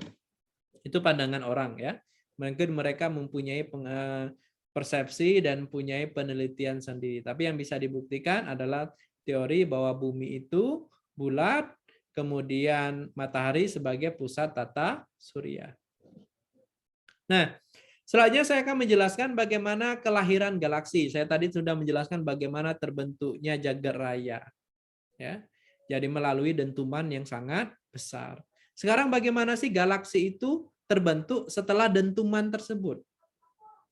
itu pandangan orang ya. Mungkin mereka mempunyai persepsi dan punya penelitian sendiri. Tapi yang bisa dibuktikan adalah teori bahwa bumi itu bulat, kemudian matahari sebagai pusat tata surya. Nah, selanjutnya saya akan menjelaskan bagaimana kelahiran galaksi. Saya tadi sudah menjelaskan bagaimana terbentuknya jagat raya. Ya. Jadi melalui dentuman yang sangat besar. Sekarang bagaimana sih galaksi itu terbentuk setelah dentuman tersebut?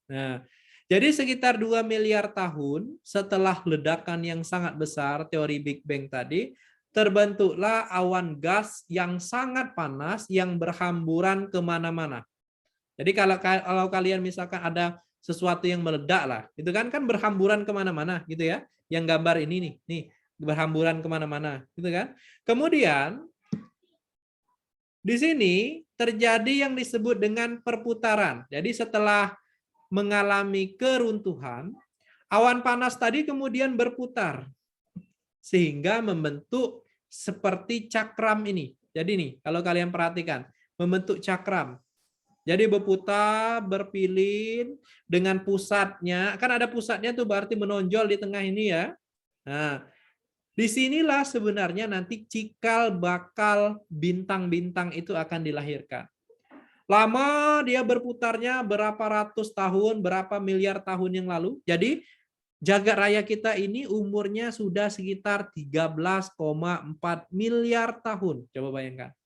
Nah, jadi sekitar 2 miliar tahun setelah ledakan yang sangat besar, teori Big Bang tadi, terbentuklah awan gas yang sangat panas yang berhamburan kemana-mana. Jadi kalau kalian misalkan ada sesuatu yang meledak lah, itu kan berhamburan kemana-mana gitu ya. Yang gambar ini nih berhamburan kemana-mana gitu kan. Kemudian di sini terjadi yang disebut dengan perputaran. Jadi setelah mengalami keruntuhan, awan panas tadi kemudian berputar sehingga membentuk seperti cakram ini. Jadi nih, kalau kalian perhatikan, membentuk cakram. Jadi berputar, berpilin dengan pusatnya, kan ada pusatnya tuh berarti menonjol di tengah ini ya. Nah, disinilah sebenarnya nanti cikal bakal bintang-bintang itu akan dilahirkan. Lama dia berputarnya berapa ratus tahun, berapa miliar tahun yang lalu. Jadi jagat raya kita ini umurnya sudah sekitar 13,4 miliar tahun. Coba bayangkan.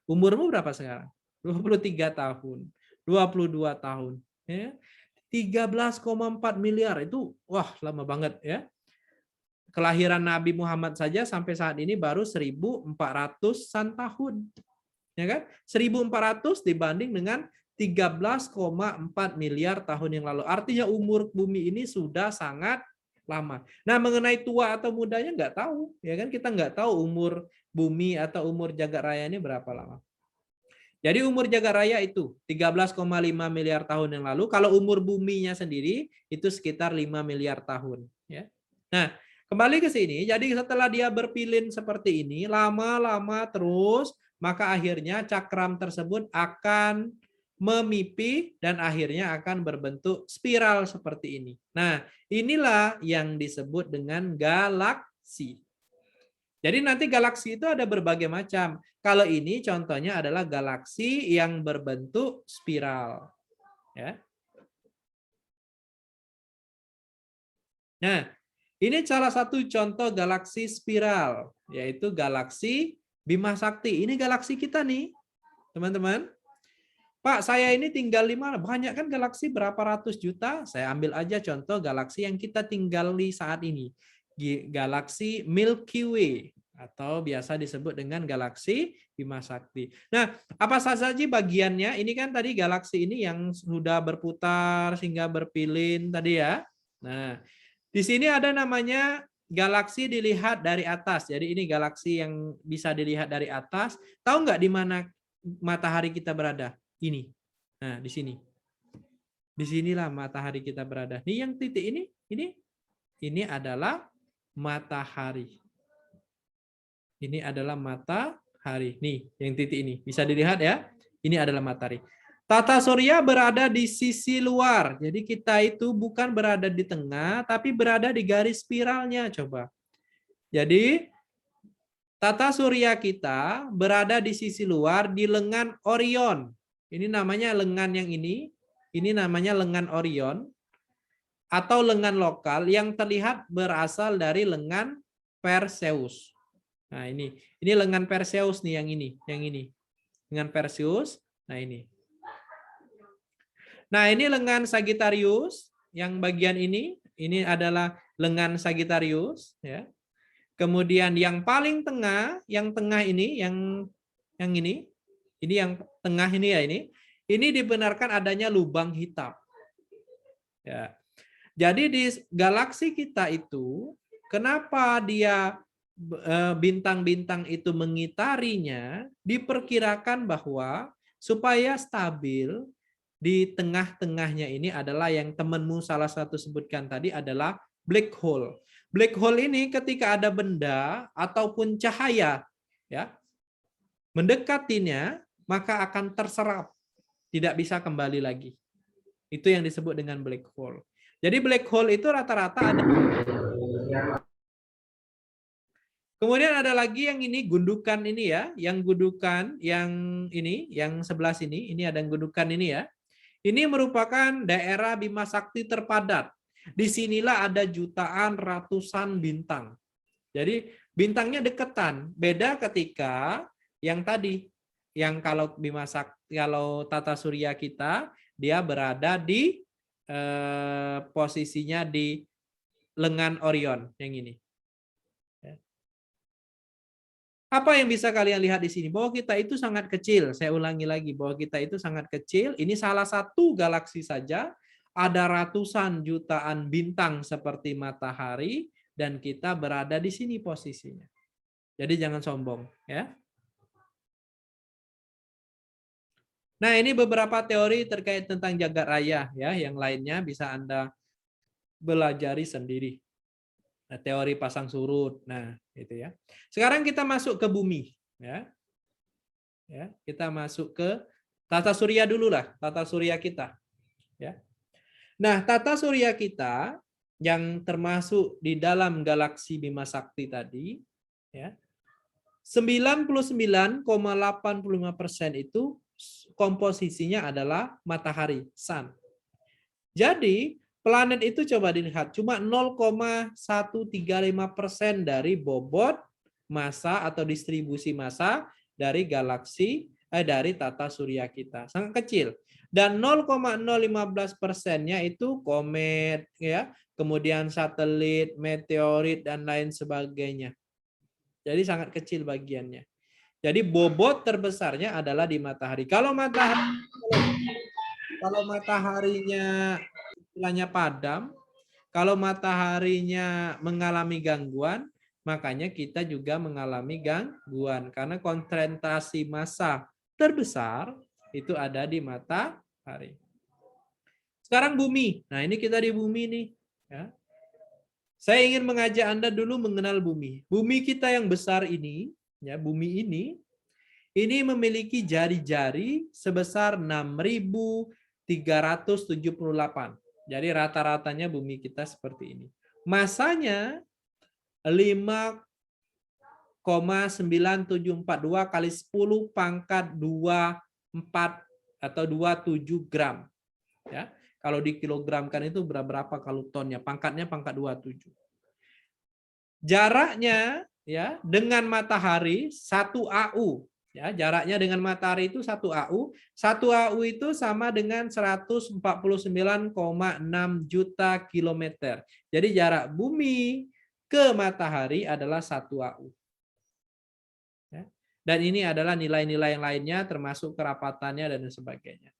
Umurmu berapa sekarang? 23 tahun, 22 tahun. Ya. 13,4 miliar itu wah lama banget ya. Kelahiran Nabi Muhammad saja sampai saat ini baru 1.400-an tahun. Ya kan? 1.400 dibanding dengan 13,4 miliar tahun yang lalu. Artinya umur bumi ini sudah sangat lama. Nah, mengenai tua atau mudanya nggak tahu, ya kan? Kita nggak tahu umur bumi atau umur jagat raya ini berapa lama. Jadi umur jagat raya itu 13,5 miliar tahun yang lalu. Kalau umur buminya sendiri itu sekitar 5 miliar tahun. Ya. Nah, kembali ke sini. Jadi setelah dia berpilin seperti ini, lama-lama terus, maka akhirnya cakram tersebut akan memipih dan akhirnya akan berbentuk spiral seperti ini. Nah, inilah yang disebut dengan galaksi. Jadi nanti galaksi itu ada berbagai macam. Kalau ini contohnya adalah galaksi yang berbentuk spiral. Ya. Nah, ini salah satu contoh galaksi spiral, yaitu galaksi Bima Sakti. Ini galaksi kita nih, teman-teman. Pak, saya ini tinggal di mana? Banyak kan galaksi berapa ratus juta? Saya ambil aja contoh galaksi yang kita tinggal di saat ini. Galaksi Milky Way atau biasa disebut dengan galaksi Bima Sakti. Nah, apa saja bagiannya? Ini kan tadi galaksi ini yang sudah berputar sehingga berpilin tadi ya. Nah, di sini ada namanya galaksi dilihat dari atas. Jadi ini galaksi yang bisa dilihat dari atas. Tahu nggak di mana matahari kita berada? Ini. Nah, di sini. Di sinilah matahari kita berada. Nih yang titik ini adalah matahari. Ini adalah matahari. Nih, yang titik ini. Bisa dilihat ya. Ini adalah matahari. Tata surya berada di sisi luar. Jadi kita itu bukan berada di tengah, tapi berada di garis spiralnya. Coba. Jadi tata surya kita berada di sisi luar di lengan Orion. Ini namanya lengan yang ini. Ini namanya lengan Orion. Atau lengan lokal yang terlihat berasal dari lengan Perseus. Nah, ini lengan Perseus nih yang ini. Lengan Perseus. Nah, ini. Nah, ini lengan Sagittarius yang bagian ini adalah lengan Sagittarius ya. Kemudian yang paling tengah, yang tengah ini yang ini yang tengah ini ya ini dibenarkan adanya lubang hitam. Ya. Jadi di galaksi kita itu, kenapa dia bintang-bintang itu mengitarinya, diperkirakan bahwa supaya stabil di tengah-tengahnya ini adalah yang temanmu salah satu sebutkan tadi adalah black hole. Black hole ini ketika ada benda ataupun cahaya ya mendekatinya, maka akan terserap, tidak bisa kembali lagi. Itu yang disebut dengan black hole. Jadi black hole itu rata-rata ada. Kemudian ada lagi yang ini gundukan ini ya, yang gundukan yang ini, yang sebelah sini, ini ada gundukan ini ya. Ini merupakan daerah Bima Sakti terpadat. Disinilah ada jutaan, ratusan bintang. Jadi bintangnya deketan. Beda ketika yang tadi, yang kalau Bima Sakti, kalau tata surya kita, dia berada di posisinya di lengan Orion yang ini. Apa yang bisa kalian lihat di sini? Bahwa kita itu sangat kecil. Saya ulangi lagi bahwa kita itu sangat kecil. Ini salah satu galaksi saja. Ada ratusan jutaan bintang seperti matahari dan kita berada di sini posisinya. Jadi jangan sombong, ya. Nah, ini beberapa teori terkait tentang jagat raya ya, yang lainnya bisa Anda belajari sendiri. Nah, teori pasang surut. Nah, itu ya. Sekarang kita masuk ke bumi ya. Ya, kita masuk ke tata surya dulu lah, tata surya kita. Ya. Nah, tata surya kita yang termasuk di dalam galaksi Bima Sakti tadi ya. 99,85% itu komposisinya adalah matahari, sun. Jadi, planet itu coba dilihat, cuma 0,135% dari bobot massa atau distribusi massa dari galaksi, dari tata surya kita. Sangat kecil. Dan 0,015%-nya itu komet, ya, kemudian satelit, meteorit, dan lain sebagainya. Jadi sangat kecil bagiannya. Jadi bobot terbesarnya adalah di matahari. Kalau mataharinya istilahnya padam, kalau mataharinya mengalami gangguan, makanya kita juga mengalami gangguan karena konsentrasi massa terbesar itu ada di matahari. Sekarang bumi. Nah, ini kita di bumi nih, ya. Saya ingin mengajak Anda dulu mengenal bumi. Bumi kita yang besar ini, ya, bumi ini memiliki jari-jari sebesar 6.378. Jadi rata-ratanya bumi kita seperti ini. Massanya 5,9742 kali 10 pangkat 24 atau 27 gram. Ya. Kalau di kilogramkan itu berapa kalau tonnya? Pangkatnya pangkat 27. Jaraknya ya dengan matahari 1 AU. Ya, jaraknya dengan matahari itu 1 AU. 1 AU itu sama dengan 149,6 juta kilometer. Jadi jarak bumi ke matahari adalah 1 AU. Ya. Dan ini adalah nilai-nilai yang lainnya termasuk kerapatannya dan sebagainya.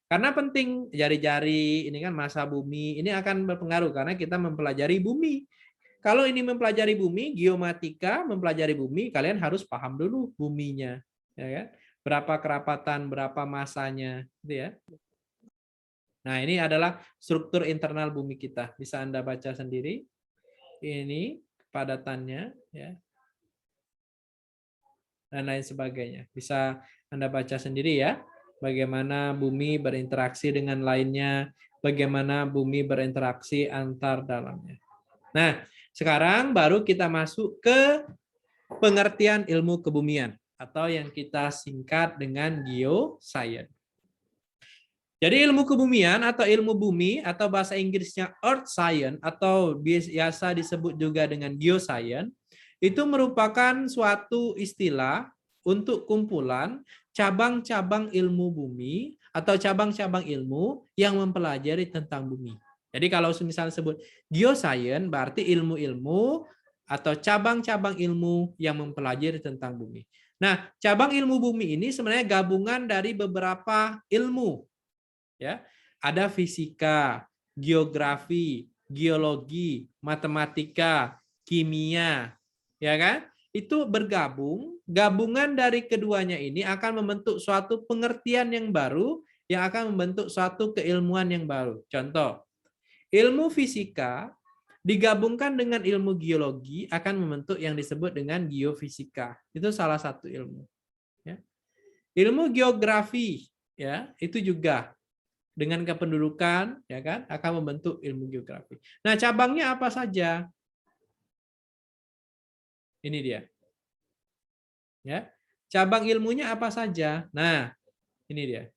Karena penting jari-jari ini kan massa bumi ini akan berpengaruh karena kita mempelajari bumi. Kalau ini mempelajari bumi, geomatika mempelajari bumi, kalian harus paham dulu buminya, ya kan? Berapa kerapatan, berapa massanya, gitu ya. Nah, ini adalah struktur internal bumi kita. Bisa Anda baca sendiri. Ini kepadatannya, ya. dan lain sebagainya. Bisa Anda baca sendiri ya, bagaimana bumi berinteraksi dengan lainnya, bagaimana bumi berinteraksi antar dalamnya. Nah, sekarang baru kita masuk ke pengertian ilmu kebumian atau yang kita singkat dengan geoscience. Jadi ilmu kebumian atau ilmu bumi atau bahasa Inggrisnya earth science atau biasa disebut juga dengan geoscience itu merupakan suatu istilah untuk kumpulan cabang-cabang ilmu bumi atau cabang-cabang ilmu yang mempelajari tentang bumi. Jadi kalau misalnya sebut geoscience berarti ilmu-ilmu atau cabang-cabang ilmu yang mempelajari tentang bumi. Nah, cabang ilmu bumi ini sebenarnya gabungan dari beberapa ilmu. Ya, ada fisika, geografi, geologi, matematika, kimia, ya kan? Itu bergabung, gabungan dari keduanya ini akan membentuk suatu pengertian yang baru yang akan membentuk suatu keilmuan yang baru. Contoh, ilmu fisika digabungkan dengan ilmu geologi akan membentuk yang disebut dengan geofisika. Itu salah satu ilmu. Ya. Ilmu geografi, ya, itu juga dengan kependudukan, ya kan, akan membentuk ilmu geografi. Nah, cabangnya apa saja? Ini dia. Ya. Cabang ilmunya apa saja? Nah, ini dia.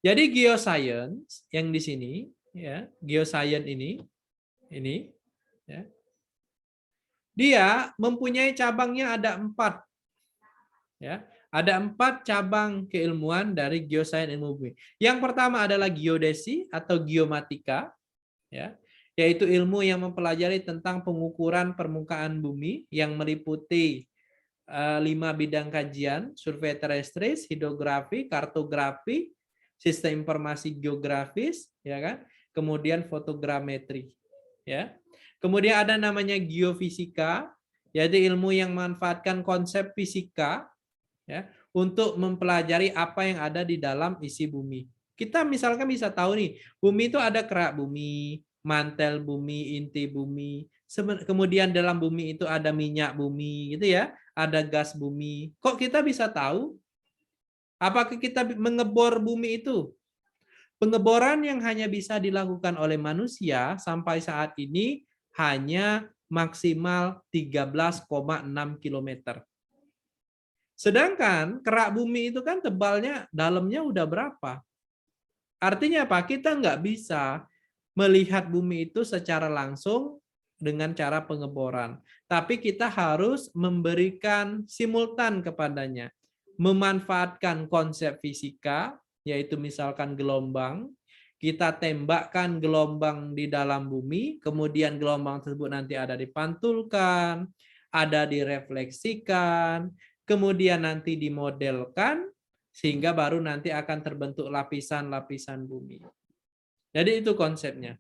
Jadi geoscience yang di sini, ya, geoscience ini, ya, dia mempunyai cabangnya ada 4. Ya. Ada 4 cabang keilmuan dari geosains ilmu bumi. Yang pertama adalah geodesi atau geomatika, ya, yaitu ilmu yang mempelajari tentang pengukuran permukaan bumi yang meliputi 5 bidang kajian: survei terrestris, hidrografi, kartografi, sistem informasi geografis, ya kan? Kemudian fotogrametri, ya. Kemudian ada namanya geofisika, yaitu ilmu yang memanfaatkan konsep fisika, ya, untuk mempelajari apa yang ada di dalam isi bumi. Kita misalkan bisa tahu nih, bumi itu ada kerak bumi, mantel bumi, inti bumi. Kemudian dalam bumi itu ada minyak bumi, gitu ya, ada gas bumi. Kok kita bisa tahu? Apakah kita mengebor bumi itu? Pengeboran yang hanya bisa dilakukan oleh manusia sampai saat ini hanya maksimal 13,6 km. Sedangkan kerak bumi itu kan tebalnya, dalamnya udah berapa? Artinya apa? Kita nggak bisa melihat bumi itu secara langsung dengan cara pengeboran. Tapi kita harus memberikan simultan kepadanya. Memanfaatkan konsep fisika, yaitu misalkan gelombang. Kita tembakkan gelombang di dalam bumi, kemudian gelombang tersebut nanti ada dipantulkan, ada direfleksikan, kemudian nanti dimodelkan, sehingga baru nanti akan terbentuk lapisan-lapisan bumi. Jadi itu konsepnya.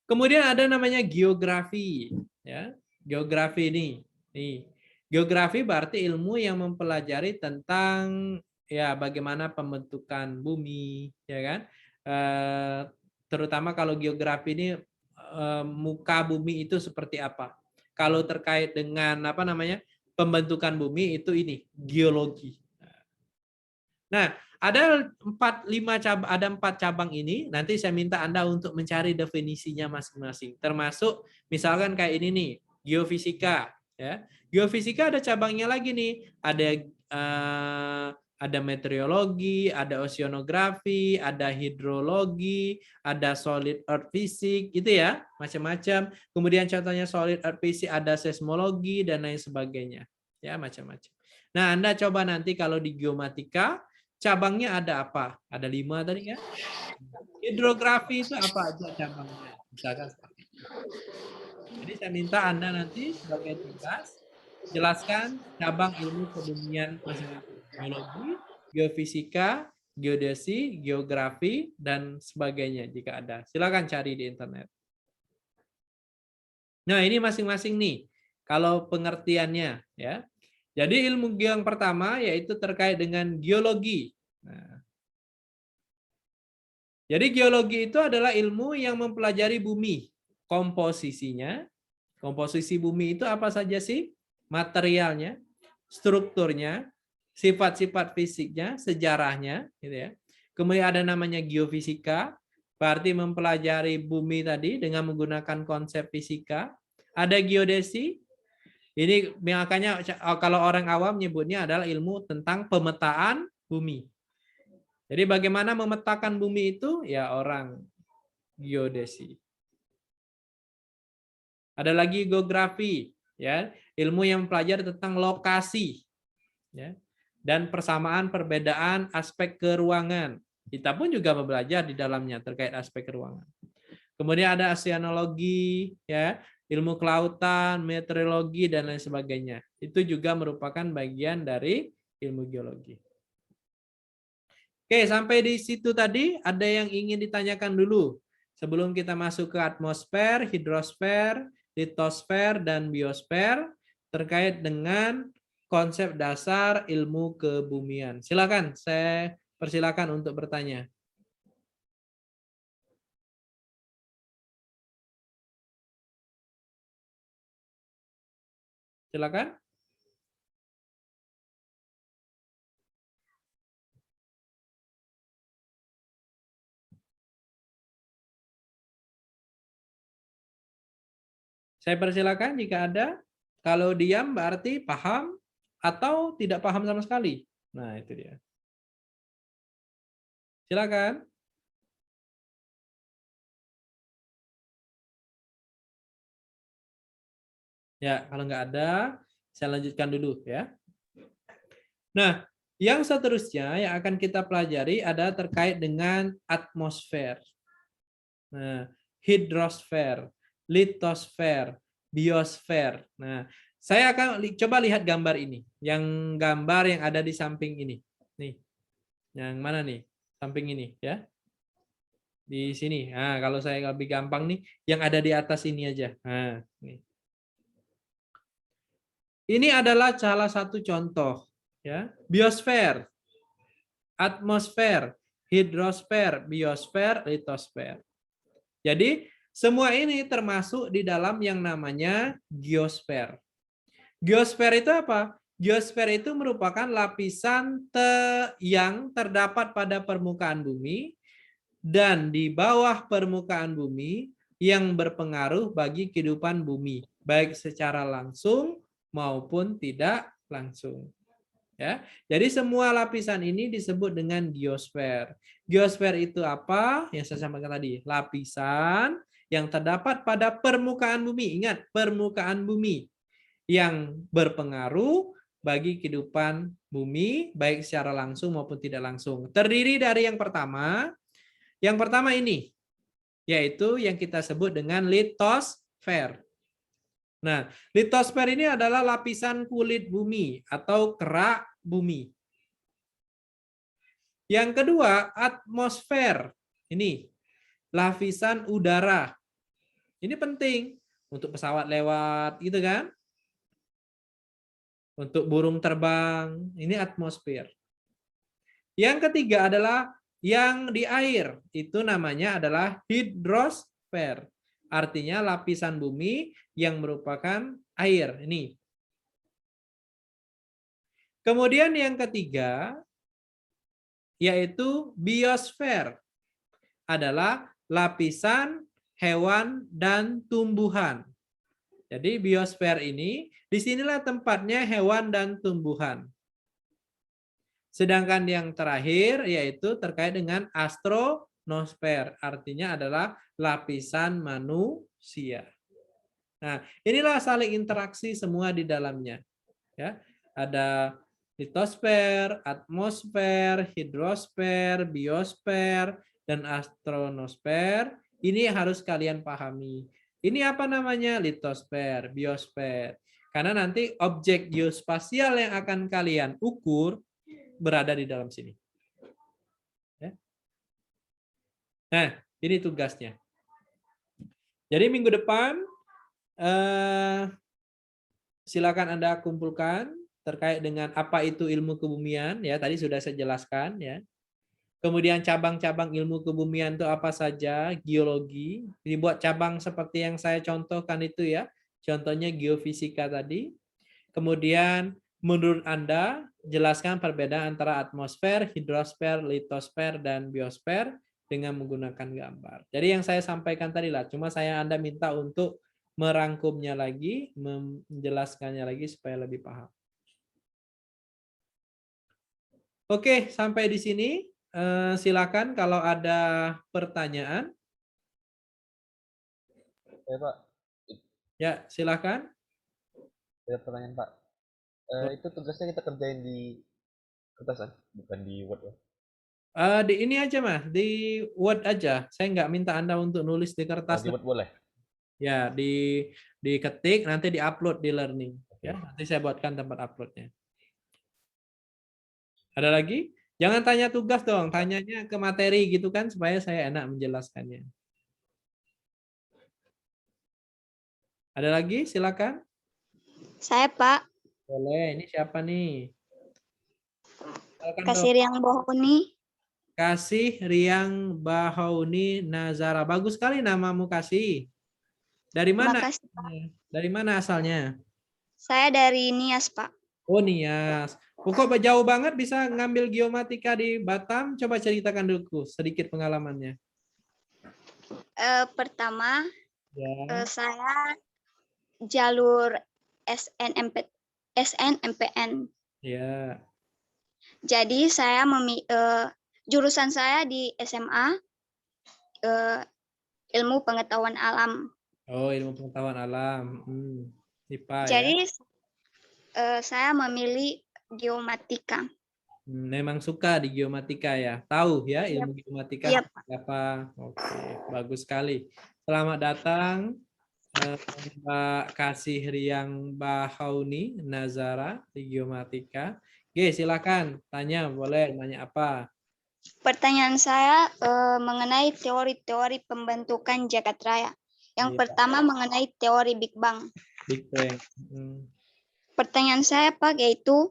Kemudian ada namanya geografi, ya. Geografi ini. Geografi berarti ilmu yang mempelajari tentang ya bagaimana pembentukan bumi, ya kan? Terutama kalau geografi ini muka bumi itu seperti apa. Kalau terkait dengan apa namanya? Pembentukan bumi itu ini geologi. Nah, ada 4 cabang ini. Nanti saya minta Anda untuk mencari definisinya masing-masing. Termasuk misalkan kayak ini nih, geofisika. Ya, geofisika ada cabangnya lagi nih. Ada meteorologi, ada oceanografi, ada hidrologi, ada solid earth physics, gitu ya, macam-macam. Kemudian contohnya solid earth physics ada seismologi dan lain sebagainya, ya macam-macam. Nah, Anda coba nanti kalau di geomatika cabangnya ada apa? Ada 5 tadi ya. Hidrografi itu apa aja cabangnya? Misalkan seperti itu. Jadi saya minta Anda nanti sebagai tugas jelaskan cabang ilmu kebumian masing-masing. Geologi, geofisika, geodesi, geografi, dan sebagainya jika ada. Silakan cari di internet. Nah, ini masing-masing nih. Kalau pengertiannya, ya. Jadi ilmu yang pertama yaitu terkait dengan geologi. Nah, jadi geologi itu adalah ilmu yang mempelajari bumi, komposisinya. Komposisi bumi itu apa saja sih? Materialnya, strukturnya, sifat-sifat fisiknya, sejarahnya, gitu ya. Kemudian ada namanya geofisika, berarti mempelajari bumi tadi dengan menggunakan konsep fisika. Ada geodesi, ini makanya kalau orang awam nyebutnya adalah ilmu tentang pemetaan bumi. Jadi bagaimana memetakan bumi itu? Ya orang geodesi. Ada lagi geografi, ya, ilmu yang mempelajari tentang lokasi, ya, dan persamaan perbedaan aspek keruangan. Kita pun juga belajar di dalamnya terkait aspek keruangan. Kemudian ada oceanologi, ya, ilmu kelautan, meteorologi dan lain sebagainya. Itu juga merupakan bagian dari ilmu geologi. Oke, sampai di situ tadi ada yang ingin ditanyakan dulu sebelum kita masuk ke atmosfer, hidrosfer, litosfer, dan biosfer terkait dengan konsep dasar ilmu kebumian. Silakan, saya persilakan untuk bertanya. Silakan. Saya persilakan jika ada. Kalau diam berarti paham atau tidak paham sama sekali. Nah, itu dia. Silakan. Ya, kalau nggak ada, saya lanjutkan dulu ya. Nah, yang seterusnya yang akan kita pelajari ada terkait dengan atmosfer. Nah, hidrosfer, litosfer, biosfer. Nah, saya akan coba lihat gambar ini. Yang gambar yang ada di samping ini. Nih. Yang mana nih? Samping ini ya. Di sini. Nah, kalau saya lebih gampang nih, yang ada di atas ini aja. Nah, nih. Ini adalah salah satu contoh ya. Biosfer, atmosfer, hidrosfer, biosfer, litosfer. Jadi semua ini termasuk di dalam yang namanya geosfer. Geosfer itu apa? Geosfer itu merupakan lapisan yang terdapat pada permukaan bumi dan di bawah permukaan bumi yang berpengaruh bagi kehidupan bumi, baik secara langsung maupun tidak langsung. Ya, jadi semua lapisan ini disebut dengan geosfer. Geosfer itu apa? Yang saya sampaikan tadi, lapisan yang terdapat pada permukaan bumi. Ingat, permukaan bumi yang berpengaruh bagi kehidupan bumi, baik secara langsung maupun tidak langsung. Terdiri dari yang pertama ini, yaitu yang kita sebut dengan litosfer. Nah, litosfer ini adalah lapisan kulit bumi atau kerak bumi. Yang kedua, atmosfer. Ini lapisan udara. Ini penting untuk pesawat lewat, gitu kan? Untuk burung terbang, ini atmosfer. Yang ketiga adalah yang di air. Itu namanya adalah hidrosfer. Artinya lapisan bumi yang merupakan air. Ini. Kemudian yang ketiga, yaitu biosfer. Adalah lapisan hewan dan tumbuhan. Jadi biosfer ini, disinilah tempatnya hewan dan tumbuhan. Sedangkan yang terakhir, yaitu terkait dengan astronosfer. Artinya adalah lapisan manusia. Nah, inilah saling interaksi semua di dalamnya. Ya, ada litosfer, atmosfer, hidrosfer, biosfer, dan astronosfer. Ini harus kalian pahami. Ini apa namanya? Litosfer, biosfer. Karena nanti objek geospasial yang akan kalian ukur berada di dalam sini. Ya. Nah, ini tugasnya. Jadi minggu depan silakan Anda kumpulkan terkait dengan apa itu ilmu kebumian, ya tadi sudah saya jelaskan ya. Kemudian cabang-cabang ilmu kebumian itu apa saja? Geologi, dibuat cabang seperti yang saya contohkan itu ya. Contohnya geofisika tadi. Kemudian Menurut Anda, jelaskan perbedaan antara atmosfer, hidrosfer, litosfer, dan biosfer dengan menggunakan gambar. Jadi yang saya sampaikan tadi lah, cuma Anda minta untuk merangkumnya lagi, menjelaskannya lagi supaya lebih paham. Oke, sampai di sini. Silakan kalau ada pertanyaan. Ya Pak, Ya, silakan. ada pertanyaan Pak. Itu tugasnya kita kerjain di kertas, bukan di Word ya? Di ini aja Mas, di Word aja. Saya nggak minta Anda untuk nulis di Oh, kertas. di Word boleh? Ya, diketik, nanti diupload di Learning. Oke. Ya, nanti saya buatkan tempat uploadnya. Ada lagi? Jangan tanya tugas dong, tanyanya ke materi gitu kan, supaya saya enak menjelaskannya. Ada lagi? Silakan. Saya Pak, Boleh, ini siapa nih? Silakan dong. Kasir yang Bohuni. Kasih Riang Bahauni Nazara. Bagus sekali namamu Kasih. Dari Terima mana? kasih Pak. Dari mana asalnya? Saya dari Nias Pak. Oh Nias. Kok jauh banget bisa ngambil geomatika di Batam? Coba ceritakan dulu sedikit pengalamannya. Pertama, Ya. saya jalur SNMPN. Ya. Jadi saya jurusan saya di SMA ilmu pengetahuan alam. Oh ilmu pengetahuan alam. IPA ya. Jadi saya memilih geomatika. Memang suka di geomatika ya. Tahu ya ilmu geomatika Iya, Pak. apa? Oke, bagus sekali. Selamat datang Mbak Kasih Riang Bahauni Nazara di geomatika. Oke, silakan tanya, boleh nanya apa? Pertanyaan saya mengenai teori-teori pembentukan jagat raya. Yang Iya. pertama mengenai teori Big Bang. Big Bang. Pertanyaan saya Pak yaitu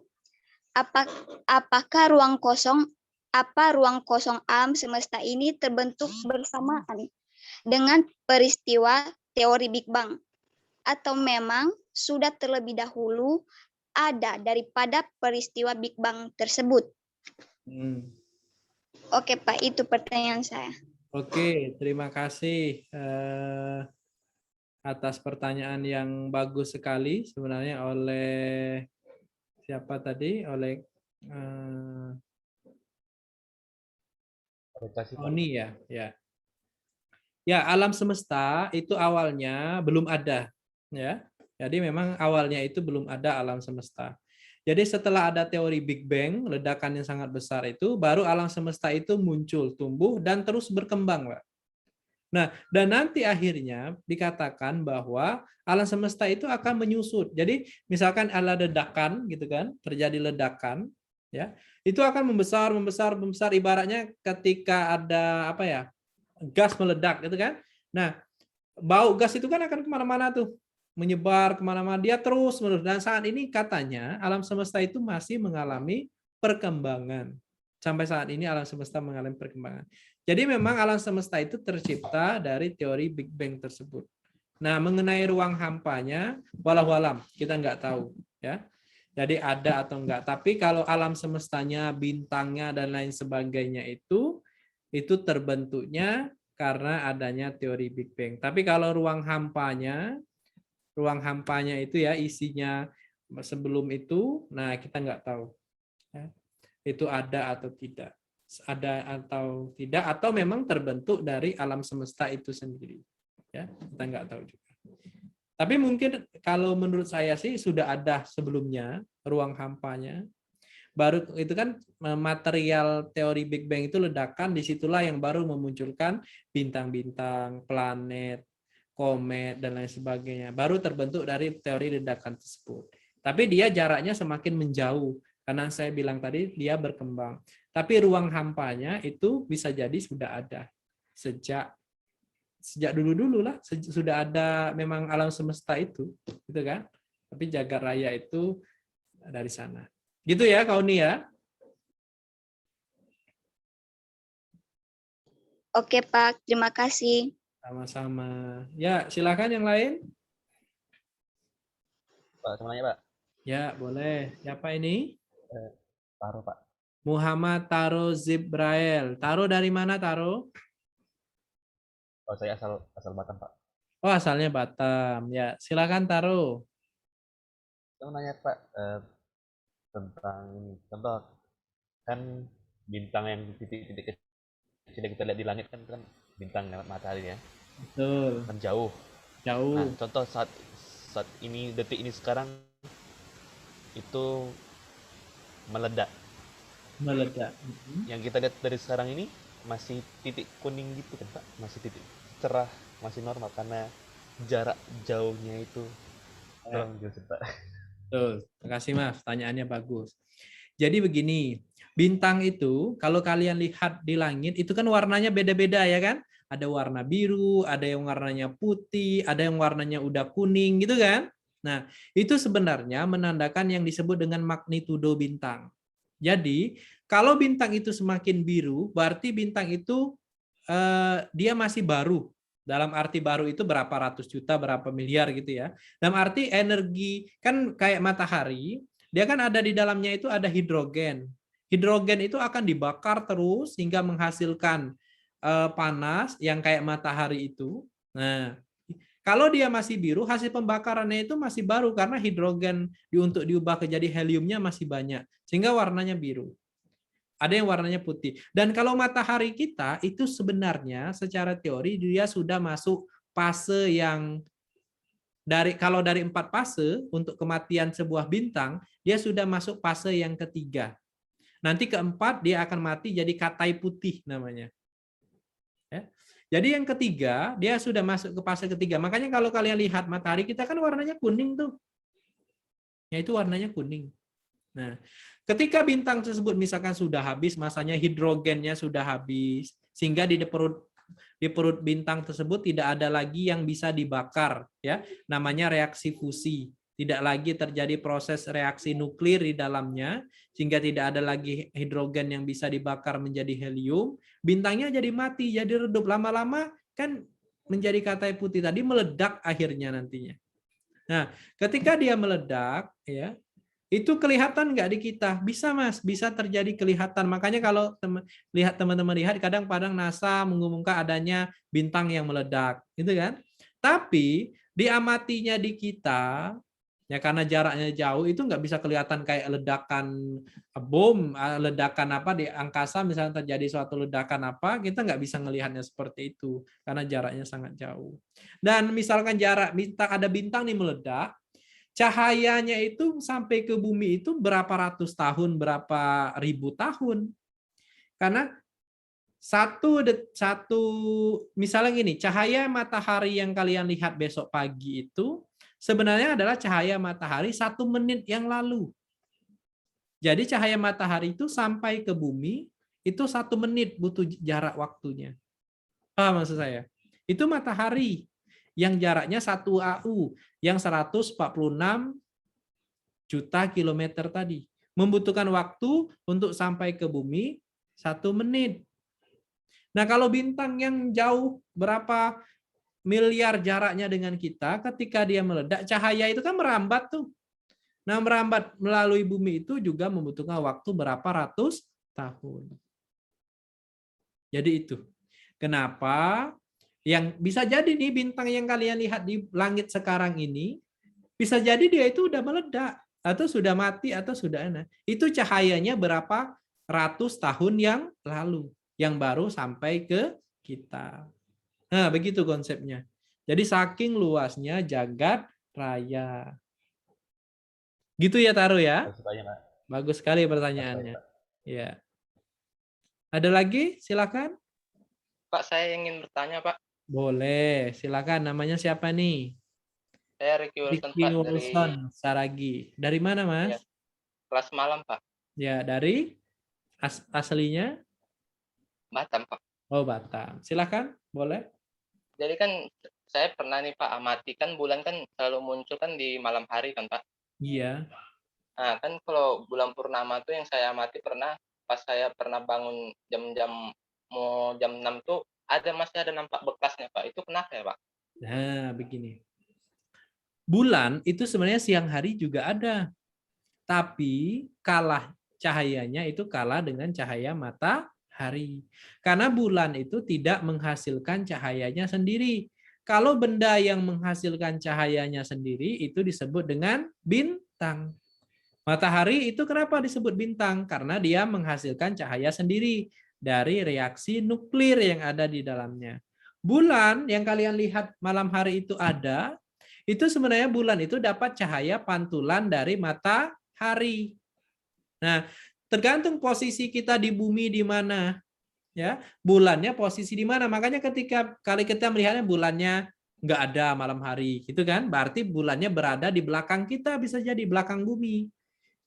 apakah ruang kosong alam semesta ini terbentuk bersamaan dengan peristiwa teori Big Bang atau memang sudah terlebih dahulu ada daripada peristiwa Big Bang tersebut? Oke Pak, itu pertanyaan saya. Oke, terima kasih atas pertanyaan yang bagus sekali sebenarnya oleh siapa tadi? Oleh Oni ya, ya. Ya, alam semesta itu awalnya belum ada, ya. Jadi memang awalnya itu belum ada alam semesta. Jadi setelah ada teori Big Bang, ledakan yang sangat besar itu, baru alam semesta itu muncul, tumbuh, dan terus berkembang, Pak. Nah, dan nanti akhirnya dikatakan bahwa alam semesta itu akan menyusut. Jadi misalkan ada ledakan, gitu kan, terjadi ledakan, ya, itu akan membesar, membesar, membesar. Ibaratnya ketika ada apa ya, gas meledak, gitu kan. Nah, bau gas itu kan akan kemana-mana tuh, menyebar kemana-mana, dia terus menerus. Dan saat ini katanya alam semesta itu masih mengalami perkembangan. Sampai saat ini alam semesta mengalami perkembangan. Jadi memang alam semesta itu tercipta dari teori Big Bang tersebut. Nah, mengenai ruang hampanya, walau alam, kita nggak tahu, ya. Jadi ada atau enggak. Tapi kalau alam semestanya, bintangnya dan lain sebagainya itu terbentuknya karena adanya teori Big Bang. Tapi kalau ruang hampanya itu ya isinya sebelum itu, nah kita nggak tahu. Ya. Itu ada atau tidak. Ada atau tidak, atau memang terbentuk dari alam semesta itu sendiri. Ya, kita nggak tahu juga. Tapi mungkin kalau menurut saya sih sudah ada sebelumnya ruang hampanya. Baru itu kan material teori Big Bang itu ledakan, disitulah yang baru memunculkan bintang-bintang, planet, komet, dan lain sebagainya. Baru terbentuk dari teori ledakan tersebut. Tapi dia jaraknya semakin menjauh. Karena saya bilang tadi dia berkembang. Tapi ruang hampanya itu bisa jadi sudah ada. Sejak dulu-dulu lah. Sudah ada memang alam semesta itu. Gitu kan? Tapi jagat raya itu dari sana. Gitu ya, Kauni ya? Oke Pak, terima kasih. Sama-sama. Ya, silakan yang lain. Pak, sama nanya Pak. Ya, boleh. Siapa ini? Taruh Pak. Muhammad Taro Zibrael. Taro dari mana, Taro? Oh, saya asal Batam Pak. Oh, asalnya Batam. Ya, silakan Taro. Saya mau nanya Pak tentang ini. Contoh kan bintang yang titik-titik kecil yang kita lihat di langit kan bintang matahari ya. Betul. Kan jauh. Nah, Jauh. contoh saat ini detik ini sekarang itu meledak. Meledak. Yang kita lihat dari sekarang ini masih titik kuning gitu kan Pak, masih titik cerah, masih normal karena jarak jauhnya itu kurang jauh Pak. Betul. Terima kasih Mas, pertanyaannya bagus. Jadi begini, bintang itu kalau kalian lihat di langit itu kan warnanya beda-beda ya kan? Ada warna biru, ada yang warnanya putih, ada yang warnanya udah kuning gitu kan? Nah, itu sebenarnya menandakan yang disebut dengan magnitudo bintang. Jadi, kalau bintang itu semakin biru, berarti bintang itu dia masih baru. Dalam arti baru itu berapa ratus juta, berapa miliar gitu ya. Dalam arti energi, kan kayak matahari, dia kan ada di dalamnya itu ada hidrogen. Hidrogen itu akan dibakar terus hingga menghasilkan panas yang kayak matahari itu. Nah, kalau dia masih biru, hasil pembakarannya itu masih baru karena hidrogen untuk diubah ke jadi heliumnya masih banyak, sehingga warnanya biru. Ada yang warnanya putih. Dan kalau matahari kita itu sebenarnya secara teori dia sudah masuk fase yang kalau dari 4 fase untuk kematian sebuah bintang, dia sudah masuk fase yang ketiga. Nanti keempat dia akan mati jadi katai putih namanya. Ya. Jadi yang ketiga dia sudah masuk ke fase ketiga. Makanya kalau kalian lihat matahari kita kan warnanya kuning tuh. Ya itu warnanya kuning. Nah, ketika bintang tersebut misalkan sudah habis, masanya hidrogennya sudah habis, sehingga di perut bintang tersebut tidak ada lagi yang bisa dibakar, ya, namanya reaksi fusi. Tidak lagi terjadi proses reaksi nuklir di dalamnya, sehingga tidak ada lagi hidrogen yang bisa dibakar menjadi helium. Bintangnya jadi mati, jadi redup. Lama-lama kan menjadi katai putih tadi meledak akhirnya nantinya. Nah, ketika dia meledak, ya, itu kelihatan nggak di kita? Bisa Mas, bisa terjadi kelihatan. Makanya kalau teman-teman lihat kadang-kadang NASA mengumumkan adanya bintang yang meledak, gitu kan? Tapi diamatinya di kita, ya karena jaraknya jauh itu nggak bisa kelihatan kayak ledakan bom, ledakan apa di angkasa misalnya terjadi suatu ledakan apa, kita nggak bisa melihatnya seperti itu karena jaraknya sangat jauh. Dan misalkan ada bintang nih meledak, cahayanya itu sampai ke bumi itu berapa ratus tahun, berapa ribu tahun. Karena satu misalnya gini, cahaya matahari yang kalian lihat besok pagi itu sebenarnya adalah cahaya matahari 1 menit yang lalu. Jadi cahaya matahari itu sampai ke bumi itu 1 menit butuh jarak waktunya. Paham maksud saya? Itu matahari yang jaraknya 1 AU, yang 146 juta kilometer tadi. Membutuhkan waktu untuk sampai ke bumi 1 menit. Nah, kalau bintang yang jauh berapa miliar jaraknya dengan kita, ketika dia meledak, cahaya itu kan merambat tuh. Nah, merambat melalui bumi itu juga membutuhkan waktu berapa ratus tahun. Jadi itu. Kenapa? Yang bisa jadi nih bintang yang kalian lihat di langit sekarang ini, bisa jadi dia itu udah meledak, atau sudah mati, atau sudah enak. Itu cahayanya berapa ratus tahun yang lalu, yang baru sampai ke kita. Nah, begitu konsepnya. Jadi saking luasnya jagat raya. Gitu ya Taro ya? Bagus sekali pertanyaannya. Ya. Ada lagi? Silakan. Pak, saya ingin bertanya, Pak. Boleh, silakan. Namanya siapa nih? Saya Ricky Wilson, Ricky Pak, Wilson, Saragi. Dari mana, ya, Mas? kelas malam, Pak. Ya, dari aslinya? Batam, Pak. Oh, Batam. Silakan, boleh. Jadi kan saya pernah nih, Pak, amati kan bulan kan selalu muncul kan di malam hari kan, Pak. Iya. Nah, kan kalau bulan purnama tuh yang saya amati pas saya pernah bangun mau jam 6 tuh masih ada nampak bekasnya, Pak. Itu kenapa ya, Pak? Nah, begini. Bulan itu sebenarnya siang hari juga ada. tapi kalah cahayanya itu kalah dengan cahaya matahari. Karena bulan itu tidak menghasilkan cahayanya sendiri. Kalau benda yang menghasilkan cahayanya sendiri itu disebut dengan bintang. Matahari itu kenapa disebut bintang? Karena dia menghasilkan cahaya sendiri dari reaksi nuklir yang ada di dalamnya. Bulan yang kalian lihat malam hari itu sebenarnya bulan itu dapat cahaya pantulan dari matahari. Nah, tergantung posisi kita di bumi di mana, ya. Bulannya posisi di mana? Makanya ketika kali kita melihatnya bulannya nggak ada malam hari, gitu kan? Berarti bulannya berada di belakang kita, bisa jadi belakang bumi.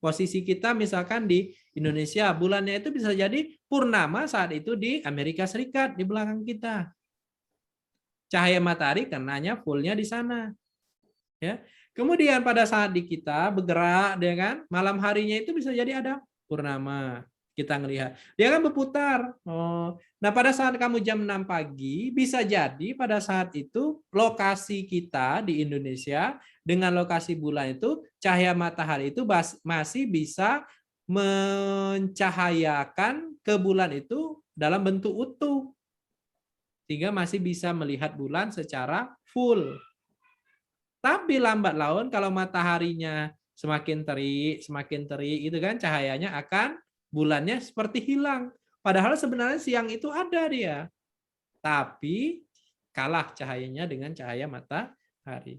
Posisi kita misalkan di Indonesia, bulannya itu bisa jadi purnama saat itu di Amerika Serikat di belakang kita. Cahaya matahari karenanya fullnya di sana. Ya. Kemudian pada saat di kita bergerak, dia kan malam harinya itu bisa jadi ada purnama. Kita ngelihat dia kan berputar. Nah pada saat kamu jam 6 pagi bisa jadi pada saat itu lokasi kita di Indonesia dengan lokasi bulan itu cahaya matahari itu masih bisa mencahayakan ke bulan itu dalam bentuk utuh, sehingga masih bisa melihat bulan secara full. Tapi lambat laun kalau mataharinya semakin terik itu kan cahayanya akan bulannya seperti hilang. Padahal sebenarnya siang itu ada dia. Tapi kalah cahayanya dengan cahaya matahari.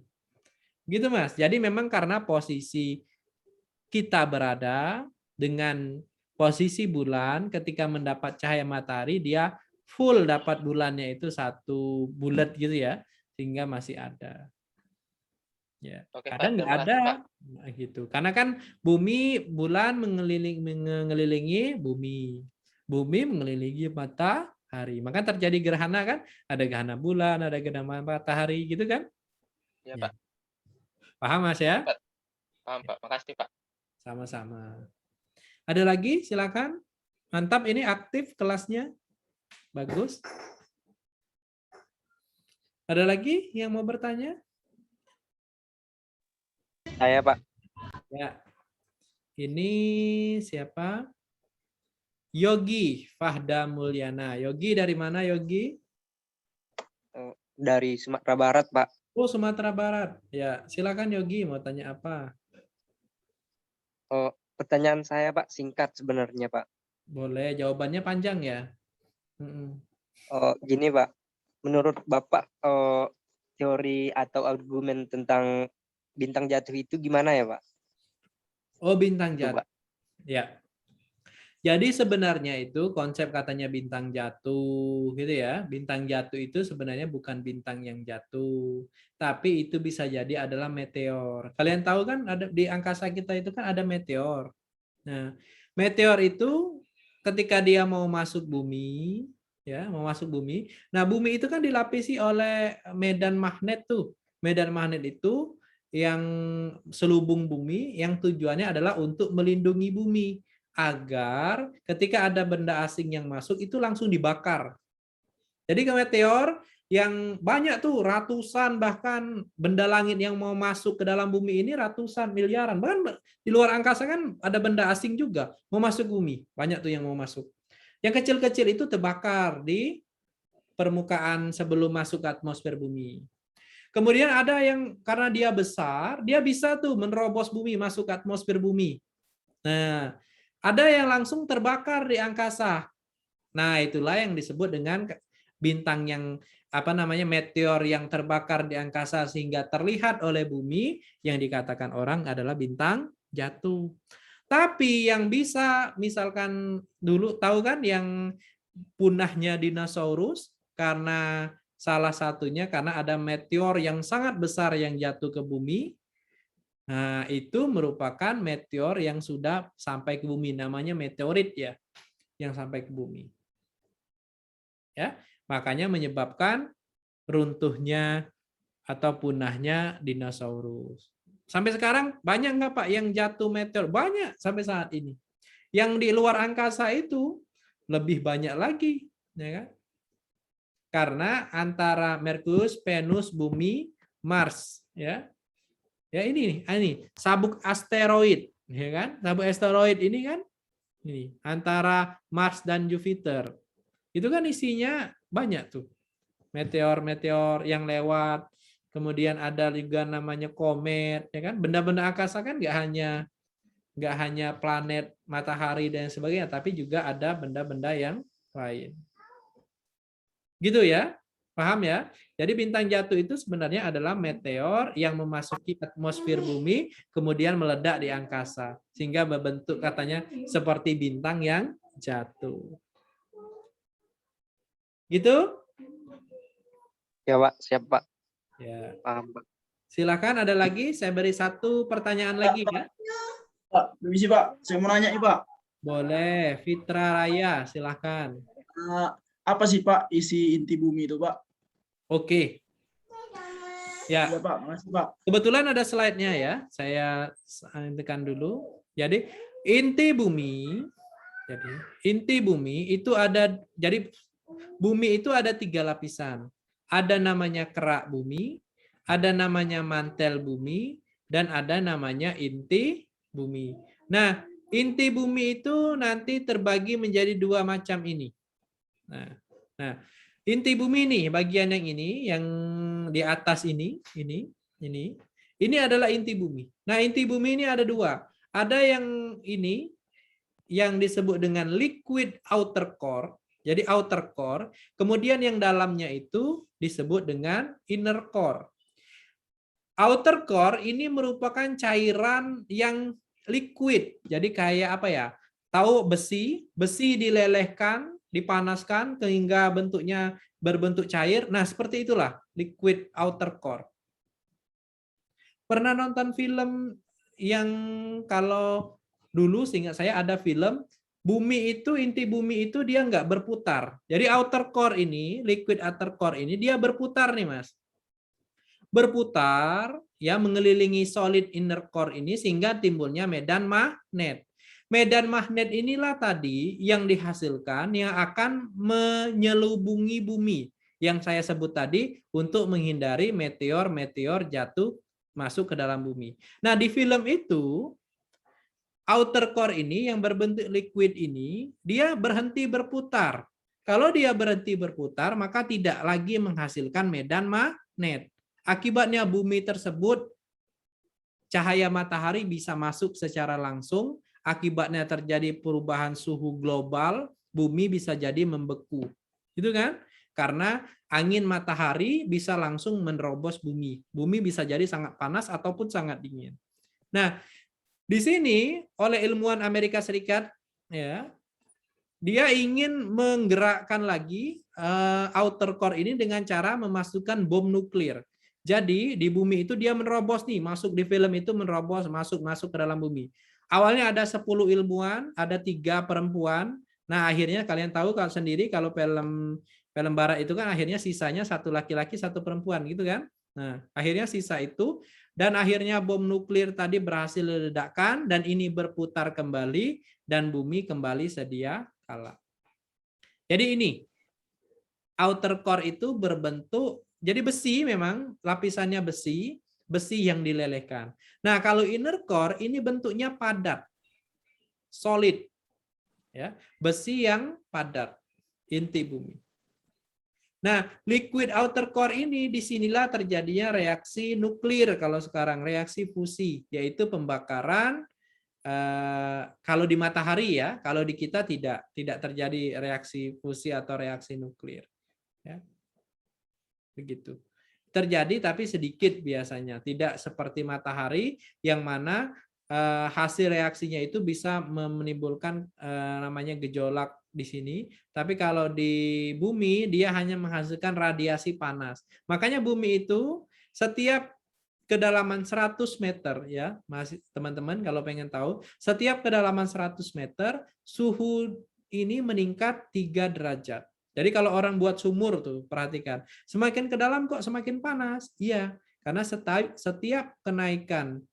Gitu Mas. Jadi memang karena posisi kita berada dengan posisi bulan ketika mendapat cahaya matahari dia full dapat bulannya itu satu bulat gitu ya. Sehingga masih ada. Ya, Oke, kadang Pak. nggak Terima ada kasih, Pak. gitu. Karena kan bulan mengelilingi bumi, bumi mengelilingi matahari. Maka terjadi gerhana kan? Ada gerhana bulan, ada gerhana matahari, gitu kan? Ya, Ya. Pak. Paham Mas ya? Pak. Paham, Pak. Makasih, Pak. Sama-sama. Ada lagi? Silakan. Mantap, ini aktif kelasnya. Bagus. Ada lagi yang mau bertanya? Saya, Pak. Ya. Ini siapa? Yogi Fahda Mulyana. Yogi dari mana Yogi? Dari Sumatera Barat, Pak. Oh, Sumatera Barat. Ya, silakan Yogi mau tanya apa? Pertanyaan saya, Pak, singkat sebenarnya, Pak. Boleh, jawabannya panjang ya. Gini, Pak. Menurut Bapak, teori atau argumen tentang bintang jatuh itu gimana ya, Pak? Oh, bintang Itu, jatuh. Pak. Ya. Jadi sebenarnya itu konsep katanya bintang jatuh gitu ya. Bintang jatuh itu sebenarnya bukan bintang yang jatuh, tapi itu bisa jadi adalah meteor. Kalian tahu kan ada di angkasa kita itu kan ada meteor. Nah, meteor itu ketika dia mau masuk bumi, ya, mau masuk bumi. Nah, bumi itu kan dilapisi oleh medan magnet tuh. Medan magnet itu yang selubung bumi yang tujuannya adalah untuk melindungi bumi agar ketika ada benda asing yang masuk itu langsung dibakar. Jadi ke meteor yang banyak tuh ratusan bahkan benda langit yang mau masuk ke dalam bumi ini ratusan miliaran. Bahkan di luar angkasa kan ada benda asing juga mau masuk bumi. Banyak tuh yang mau masuk. Yang kecil-kecil itu terbakar di permukaan sebelum masuk ke atmosfer bumi. Kemudian ada yang karena dia besar, dia bisa tuh menerobos bumi masuk ke atmosfer bumi. Nah, ada yang langsung terbakar di angkasa. Nah, itulah yang disebut dengan bintang yang meteor yang terbakar di angkasa sehingga terlihat oleh bumi yang dikatakan orang adalah bintang jatuh. Tapi yang bisa misalkan dulu tahu kan yang punahnya dinosaurus karena salah satunya karena ada meteor yang sangat besar yang jatuh ke bumi. Nah, itu merupakan meteor yang sudah sampai ke bumi, namanya meteorit ya, yang sampai ke bumi. Ya, makanya menyebabkan runtuhnya atau punahnya dinosaurus. Sampai sekarang banyak nggak Pak yang jatuh meteor? Banyak sampai saat ini. Yang di luar angkasa itu lebih banyak lagi, ya kan? Karena antara Merkurius, Venus, Bumi, Mars, ya. Ya ini sabuk asteroid. Ya kan? Sabuk asteroid ini kan ini antara Mars dan Jupiter. Itu kan isinya banyak tuh. Meteor-meteor yang lewat, kemudian ada juga namanya komet, ya kan? Benda-benda angkasa kan nggak hanya planet, matahari dan sebagainya, tapi juga ada benda-benda yang lain. Gitu ya? Paham ya? Jadi bintang jatuh itu sebenarnya adalah meteor yang memasuki atmosfer bumi, kemudian meledak di angkasa. Sehingga berbentuk katanya seperti bintang yang jatuh. Gitu? Ya Pak, siap Pak. Ya. Paham Pak. Silakan ada lagi, saya beri satu pertanyaan lagi ya. Pak, permisi Pak, saya mau nanya nih Pak. Boleh, Fitra Raya, silakan. Apa sih Pak isi inti bumi itu Pak? Oke. Ya, Ya Pak, makasih Pak. kebetulan ada slide-nya ya. Saya tekan dulu. Jadi inti bumi itu ada, jadi bumi itu ada 3 lapisan. Ada namanya kerak bumi, ada namanya mantel bumi, dan ada namanya inti bumi. Nah, inti bumi itu nanti terbagi menjadi 2 macam ini. Nah, inti bumi nih, bagian yang ini, yang di atas ini adalah inti bumi. Nah, inti bumi ini ada 2. Ada yang ini, yang disebut dengan liquid outer core. Jadi outer core, kemudian yang dalamnya itu disebut dengan inner core. Outer core ini merupakan cairan yang liquid. Jadi kayak apa ya? Tahu besi dilelehkan, dipanaskan sehingga bentuknya berbentuk cair. Nah, seperti itulah liquid outer core. Pernah nonton film yang kalau dulu seingat saya ada film inti bumi itu dia nggak berputar. Jadi outer core ini, liquid outer core ini dia berputar nih Mas. Berputar ya mengelilingi solid inner core ini sehingga timbulnya medan magnet. Medan magnet inilah tadi yang dihasilkan yang akan menyelubungi bumi yang saya sebut tadi untuk menghindari meteor-meteor jatuh masuk ke dalam bumi. Nah, di film itu outer core ini yang berbentuk liquid ini dia berhenti berputar. Kalau dia berhenti berputar maka tidak lagi menghasilkan medan magnet. Akibatnya bumi tersebut cahaya matahari bisa masuk secara langsung, akibatnya terjadi perubahan suhu global, bumi bisa jadi membeku. Gitu kan? Karena angin matahari bisa langsung menerobos bumi. Bumi bisa jadi sangat panas ataupun sangat dingin. Nah, di sini oleh ilmuwan Amerika Serikat ya, dia ingin menggerakkan lagi outer core ini dengan cara memasukkan bom nuklir. Jadi di bumi itu dia menerobos nih, masuk di film itu menerobos, masuk ke dalam bumi. Awalnya ada 10 ilmuwan, ada 3 perempuan. Nah, akhirnya kalian tahu kalau sendiri kalau film barat itu kan akhirnya sisanya 1 laki-laki, 1 perempuan gitu kan. Nah, akhirnya sisa itu dan akhirnya bom nuklir tadi berhasil diledakkan dan ini berputar kembali dan bumi kembali sedia kala. Jadi ini outer core itu berbentuk jadi besi, memang lapisannya besi yang dilelehkan. Nah, kalau inner core ini bentuknya padat, solid, ya, besi yang padat, inti bumi. Nah, liquid outer core ini disinilah terjadinya reaksi nuklir kalau sekarang, reaksi fusi, yaitu pembakaran. Kalau di matahari ya, kalau di kita tidak terjadi reaksi fusi atau reaksi nuklir. Ya. Begitu. Terjadi tapi sedikit biasanya, tidak seperti matahari yang mana hasil reaksinya itu bisa menimbulkan namanya gejolak di sini, tapi kalau di bumi dia hanya menghasilkan radiasi panas. Makanya bumi itu setiap kedalaman 100 meter ya, masih teman-teman kalau pengen tahu, setiap kedalaman 100 meter suhu ini meningkat 3 derajat. Jadi kalau orang buat sumur tuh, perhatikan. Semakin ke dalam kok semakin panas. Iya, karena setiap kenaikan,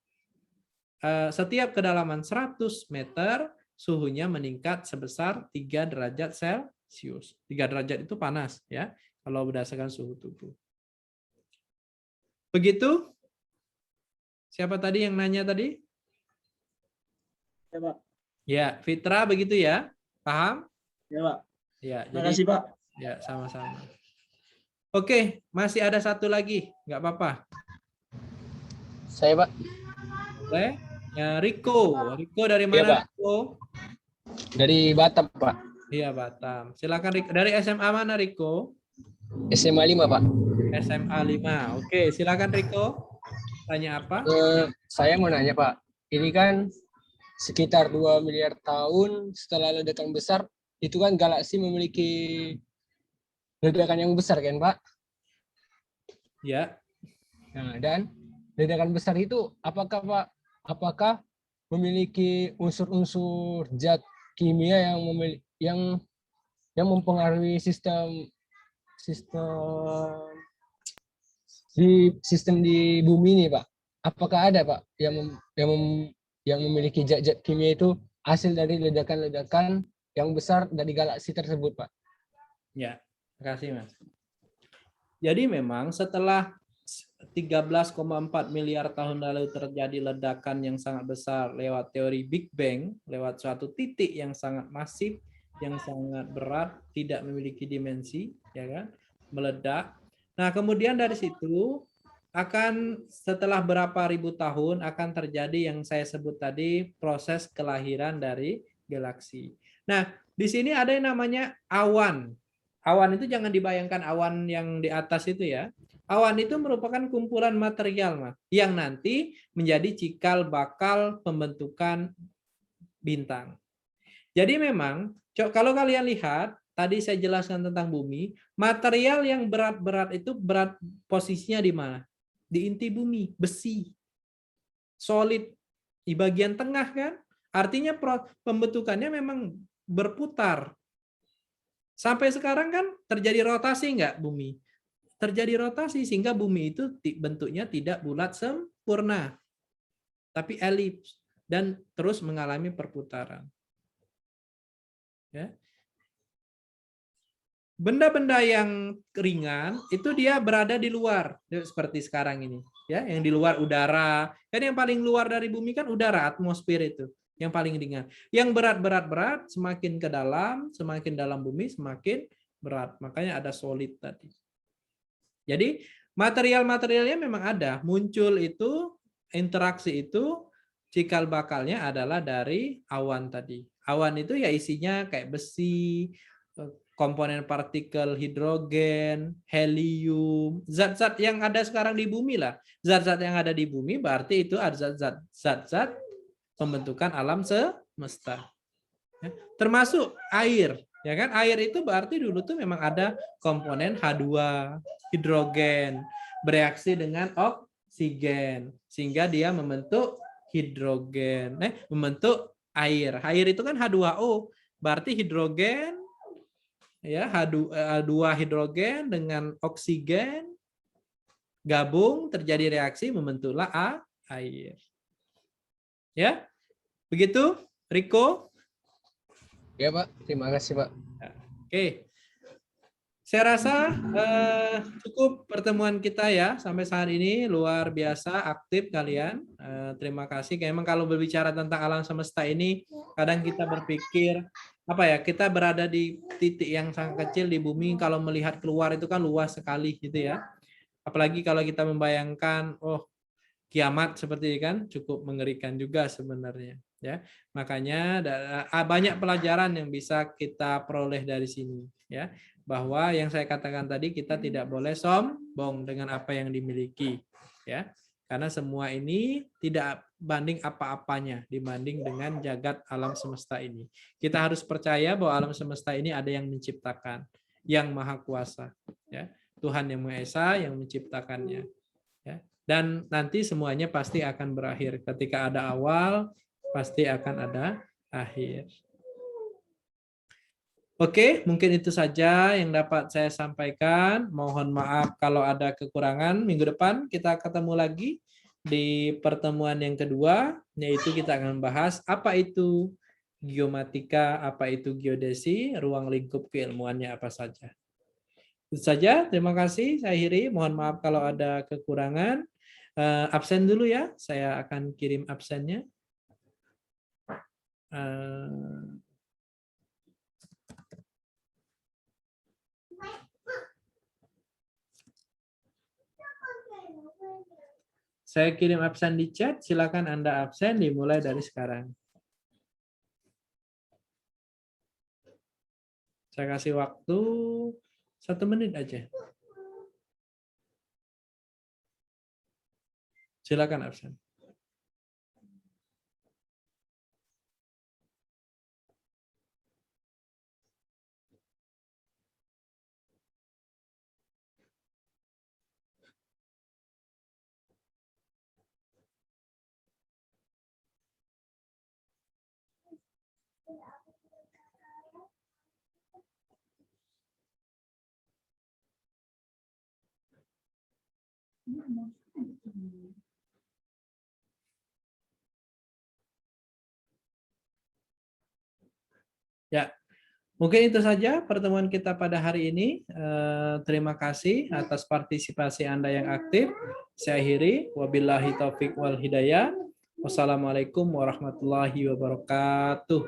setiap kedalaman 100 meter, suhunya meningkat sebesar 3 derajat Celcius. 3 derajat itu panas ya, kalau berdasarkan suhu tubuh. Begitu? Siapa tadi yang nanya tadi? Ya, Pak. Ya, Fitra begitu ya? Paham? Ya, Pak. Ya, Terima jadi kasih, Pak. ya sama-sama. Oke, masih ada satu lagi, nggak apa-apa. Saya, Pak. Boleh? Ya, Riko. Riko dari Iya, mana, Pak. Riko? Dari Batam, Pak. Iya, Batam. Silakan Riko. Dari SMA mana, Riko? SMA 5, Pak. SMA 5. Oke, silakan Riko. Tanya apa? Saya mau nanya, Pak. Ini kan sekitar 2 miliar tahun setelah ledakan besar, itu kan galaksi memiliki ledakan yang besar kan, Pak? Ya. Nah, dan ledakan besar itu apakah, Pak, apakah memiliki unsur-unsur zat kimia yang mempengaruhi sistem di bumi ini, Pak? Apakah ada, Pak, yang memiliki zat-zat kimia itu hasil dari ledakan-ledakan yang besar dari galaksi tersebut, Pak? Ya, terima kasih, Mas. Jadi memang setelah 13,4 miliar tahun lalu terjadi ledakan yang sangat besar lewat teori Big Bang, lewat suatu titik yang sangat masif, yang sangat berat, tidak memiliki dimensi, ya kan, meledak. Nah, kemudian dari situ akan setelah berapa ribu tahun akan terjadi yang saya sebut tadi proses kelahiran dari galaksi. Nah, di sini ada yang namanya awan. Awan itu jangan dibayangkan awan yang di atas itu ya. Awan itu merupakan kumpulan material, Mas, yang nanti menjadi cikal bakal pembentukan bintang. Jadi memang kalau kalian lihat, tadi saya jelaskan tentang bumi, material yang berat-berat itu berat posisinya di mana? Di inti bumi, besi, solid, di bagian tengah kan? Artinya pembentukannya memang berputar. Sampai sekarang kan terjadi rotasi nggak bumi? Terjadi rotasi sehingga bumi itu bentuknya tidak bulat sempurna, tapi elips dan terus mengalami perputaran. Ya. Benda-benda yang ringan itu dia berada di luar, seperti sekarang ini, ya, yang di luar udara. Kan yang paling luar dari bumi kan udara, atmosfer itu, yang paling ringan. Yang berat, semakin ke dalam, semakin dalam bumi semakin berat. Makanya ada solid tadi. Jadi material-materialnya memang ada, muncul itu, interaksi itu, cikal bakalnya adalah dari awan tadi. Awan itu ya isinya kayak besi, komponen partikel hidrogen, helium, zat-zat yang ada sekarang di bumi lah. Zat-zat yang ada di bumi berarti itu ada zat-zat pembentukan alam semesta. Ya, termasuk air. Ya kan, air itu berarti dulu tuh memang ada komponen H2, hidrogen, bereaksi dengan oksigen sehingga dia membentuk hidrogen, membentuk air. Air itu kan H2O, berarti hidrogen ya, H2 hidrogen dengan oksigen gabung terjadi reaksi membentuklah air. Ya. Begitu, Riko? Ya, Pak. Terima kasih, Pak. Oke. Saya rasa cukup pertemuan kita ya sampai saat ini, luar biasa aktif kalian. Terima kasih. Memang kalau berbicara tentang alam semesta ini, kadang kita berpikir apa ya, kita berada di titik yang sangat kecil di bumi, kalau melihat keluar itu kan luas sekali gitu ya. Apalagi kalau kita membayangkan, oh kiamat seperti ini kan cukup mengerikan juga sebenarnya. Ya, makanya banyak pelajaran yang bisa kita peroleh dari sini ya, bahwa yang saya katakan tadi kita tidak boleh sombong dengan apa yang dimiliki ya, karena semua ini tidak banding apa-apanya dibanding dengan jagat alam semesta ini. Kita harus percaya bahwa alam semesta ini ada yang menciptakan, yang maha kuasa ya, Tuhan yang Maha Esa yang menciptakannya ya, dan nanti semuanya pasti akan berakhir. Ketika ada awal pasti akan ada akhir. Oke, mungkin itu saja yang dapat saya sampaikan. Mohon maaf kalau ada kekurangan. Minggu depan kita ketemu lagi di pertemuan yang kedua, yaitu kita akan membahas apa itu geomatika, apa itu geodesi, ruang lingkup keilmuannya apa saja. Itu saja, terima kasih. Saya akhiri. Mohon maaf kalau ada kekurangan. Absen dulu ya, saya akan kirim absennya. Saya kirim absen di chat, silakan Anda absen dimulai dari sekarang. Saya kasih waktu 1 menit aja. Silakan absen. Ya, mungkin itu saja pertemuan kita pada hari ini. Terima kasih atas partisipasi Anda yang aktif. Saya akhiri. Wabillahi taufik wal hidayah. Wassalamualaikum warahmatullahi wabarakatuh.